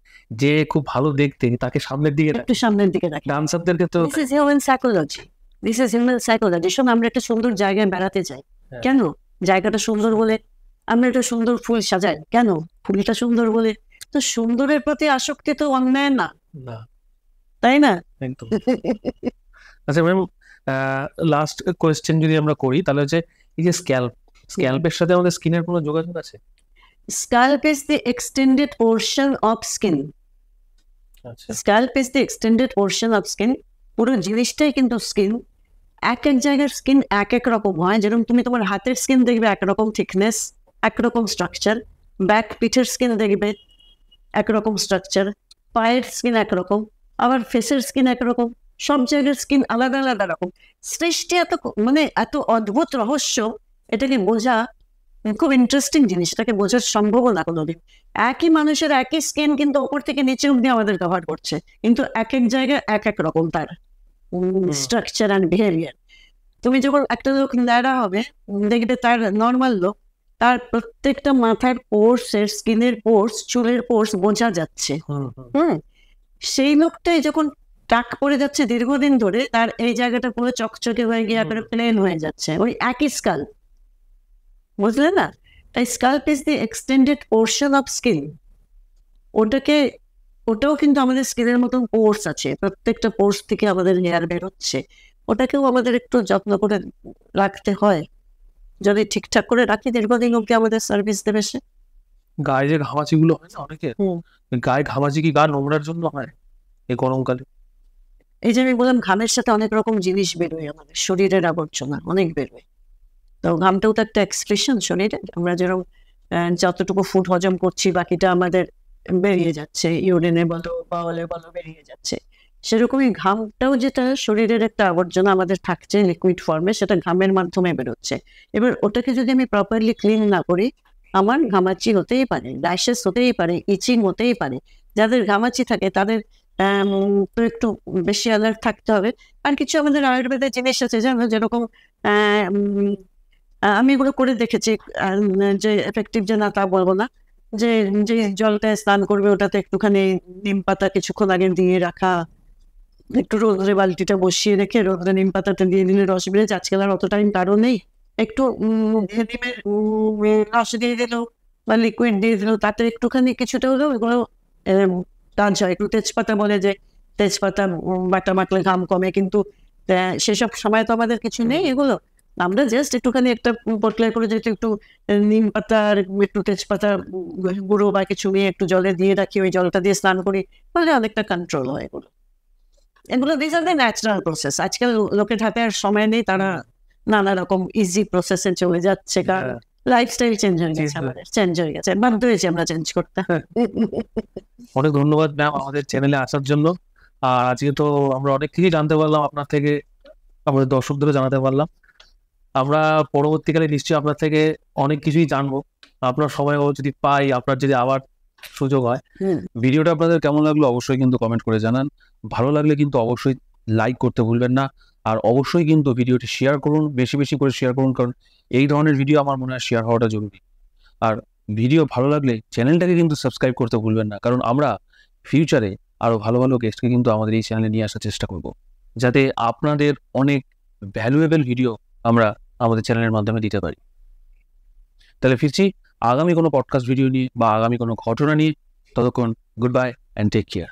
যে খুব ভালো দেখতে তাকে সামনের দিকে একটু সামনের দিকে রাখি। ডান্সারদেরকে তো this is human psychology, this is human psychology. শোন, আমরা একটা সুন্দর জায়গায় বেড়াতে যাই, কেন? জায়গাটা সুন্দর বলে। আমরা একটা সুন্দর ফুল সাজাই, কেন? ফুলটা সুন্দর বলে। তো সুন্দরের প্রতি আসক্তি তো অন্যায় না, তাই না? একদম। আচ্ছা ম্যাম, লাস্ট কোয়েশ্চেন যদি আমরা করি তাহলে হচ্ছে, এই যে স্ক্যাল্পের সাথে আমাদের স্কিনের কোনো যোগাযোগ আছে? Scalp is the extended portion of skin. Scalp is the extended portion of skin. পুরো জিনিসটাই কিন্তু স্কিন। এক এক জায়গার স্কিন এক এক রকম হয়, যেরকম তুমি তোমার হাতের স্কিন দেখবে একরকম থিকনেস, একরকম স্ট্রাকচার, ব্যাক পিঠের স্কিন দেখবে একরকম স্ট্রাকচার, পায়ের স্কিন একরকম, আবার ফেসের স্কিন একরকম, সব জায়গার স্কিন আলাদা আলাদা রকম। সৃষ্টি এত মানে এত অদ্ভুত রহস্য, এটাকে বোঝা খুব ইন্টারেস্টিং জিনিস, এটাকে বোঝার সম্ভবও না কোনোদিন। একই মানুষের একই স্কিন কিন্তু ওপর থেকে নিচে অব্দি আমাদের কভার করছে, কিন্তু এক এক জায়গায় এক এক রকম তার স্ট্রাকচার অ্যান্ড বিহেভিয়ার। তুমি যখন একটা লোক ন্যাড়া হবে, দেখবে তার নর্মাল লোক, তার প্রত্যেকটা মাথার পোর্স, এর স্কিনের পোর্স, চুলের পোর্স বোঝা যাচ্ছে। সেই লোকটাই যখন টাক পড়ে যাচ্ছে দীর্ঘদিন ধরে, তার এই জায়গাটা পুরো চকচকে হয়ে গিয়ে একবারে প্লেন হয়ে যাচ্ছে, ওই একই স্কাল, বুঝলে না? তাই SCALP is the extended portion of skin. ওটাও কিন্তু আমাদের স্কিনের মতন পোর্স আছে, প্রত্যেকটা পোর্স থেকে আমাদের হেয়ার বেরোচ্ছে, ওটাকেও আমাদের একটু যত্ন করে রাখতে হয়। যদি ঠিকঠাক করে রাখি, দীর্ঘদিন অব্দি আমাদের সার্ভিস দেবে সে। গায়ে যে ঘামাচি গুলো হয় না অনেকে, গায়ে ঘামাচি কি গা নোংরার জন্য হয় এই গরমকালে? এই যে আমি বললাম, ঘামের সাথে অনেক রকম জিনিস বেরোয়, আমাদের শরীরের আবর্জনা অনেক বেরোয়। তো ঘামটাও তো একটা এক্সপ্রেশন শরীরে। আমরা যেরকম যতটুকু ফুড হজম করছি, বাকিটা আমাদের বেরিয়ে যাচ্ছে, ইউরিনে বলো বাওয়ালে বলো বেরিয়ে যাচ্ছে, সেরকমই ঘামটাও যেটা শরীরের একটা আবর্জনা আমাদের থাকছে লিকুইড ফর্মে, সেটা ঘামের মাধ্যমে বেরোচ্ছে। এবার ওটাকে যদি আমি প্রপারলি ক্লিন না করি, আমার ঘামাচি হতেই পারে, ডাইসেস হতেই পারে, ইচিং হতেই পারে। যাদের ঘামাচি থাকে তাদের তো একটু বেশি অ্যালার্ট থাকতে হবে। আর কিছু আমাদের আয়ুর্বেদের জিনিস আছে, যেরকম আমি এগুলো করে দেখেছি, যে এফেক্টিভ যে না তা বলবো না, যে যে জলটায় স্নান করবে ওটাতে একটুখানি নিম পাতা কিছুক্ষণ আগে দিয়ে রাখা, একটু রোদ্রে বালতিটা বসিয়ে রেখে রোদ্রে নিম পাতাটা দিয়ে দিলে রস বেড়ে, আজকাল আর অত টাইম তারও নেই, একটু নিমের রস দিয়ে দিল বা লিকুইড দিয়ে দিল, তাতে একটুখানি কিছুটা হলেও এগুলো কাজ হয়। একটু তেজপাতা বলে যে তেজপাতা বাটা মাখলে ঘাম কমে, কিন্তু সেসব সময় তো আমাদের কিছু নেই এগুলো। আমরা জাস্ট একটুখানি একটা পটলায় করে যেহেতু একটু নিম পাতা আর একটু তেজপাতা গুঁড়ো বা কিছু নিয়ে একটু জলে দিয়ে রাখি, ওই জলটা দিয়ে স্নান করি, তাহলে অনেকটা কন্ট্রোল হয় এগুলো। এগুলো this are the natural process. আজকাল লোকের হাতে আর সময় নেই, তারা নানা রকম ইজি প্রসেসে চলে যাচ্ছে, কারণ লাইফস্টাইল চেঞ্জ হয়ে গেছে, আমাদের চেঞ্জ হয়ে গেছে, বাধ্য হয়েছে আমরা চেঞ্জ করতে। অনেক ধন্যবাদ ম্যাম আমাদের চ্যানেলে আসার জন্য। আর আজকে তো আমরা অনেক কিছুই জানতে পারলাম আপনার থেকে, আমাদের দর্শকদেরও জানাতে পারলাম। আমরা পরবর্তীকালে নিশ্চয়ই আপনার থেকে অনেক কিছুই জানবো। আপনার সময়ও যদি পাই, আপনার যদি আবার সুযোগ হয়। ভিডিওটা আপনাদের কেমন লাগলো অবশ্যই কিন্তু কমেন্ট করে জানান। ভালো লাগলে কিন্তু অবশ্যই লাইক করতে ভুলবেন না। আর অবশ্যই কিন্তু ভিডিওটি শেয়ার করুন, বেশি বেশি করে শেয়ার করুন, কারণ এই ধরনের ভিডিও আমার মনে হয় শেয়ার হওয়াটা জরুরি। আর ভিডিও ভালো লাগলে চ্যানেলটাকে কিন্তু সাবস্ক্রাইব করতে ভুলবেন না, কারণ আমরা ফিউচারে আরো ভালো ভালো গেস্টকে কিন্তু আমাদের এই চ্যানেলে নিয়ে আসার চেষ্টা করব, যাতে আপনাদের অনেক ভ্যালুয়েবল ভিডিও আমরা আমাদের চ্যানেলের মাধ্যমে দিতে পারি। তাহলে ফিরছি আগামী কোনো পডকাস্ট ভিডিও নিয়ে বা আগামী কোনো ঘটনা নিয়ে। ততক্ষণ good bye and take care.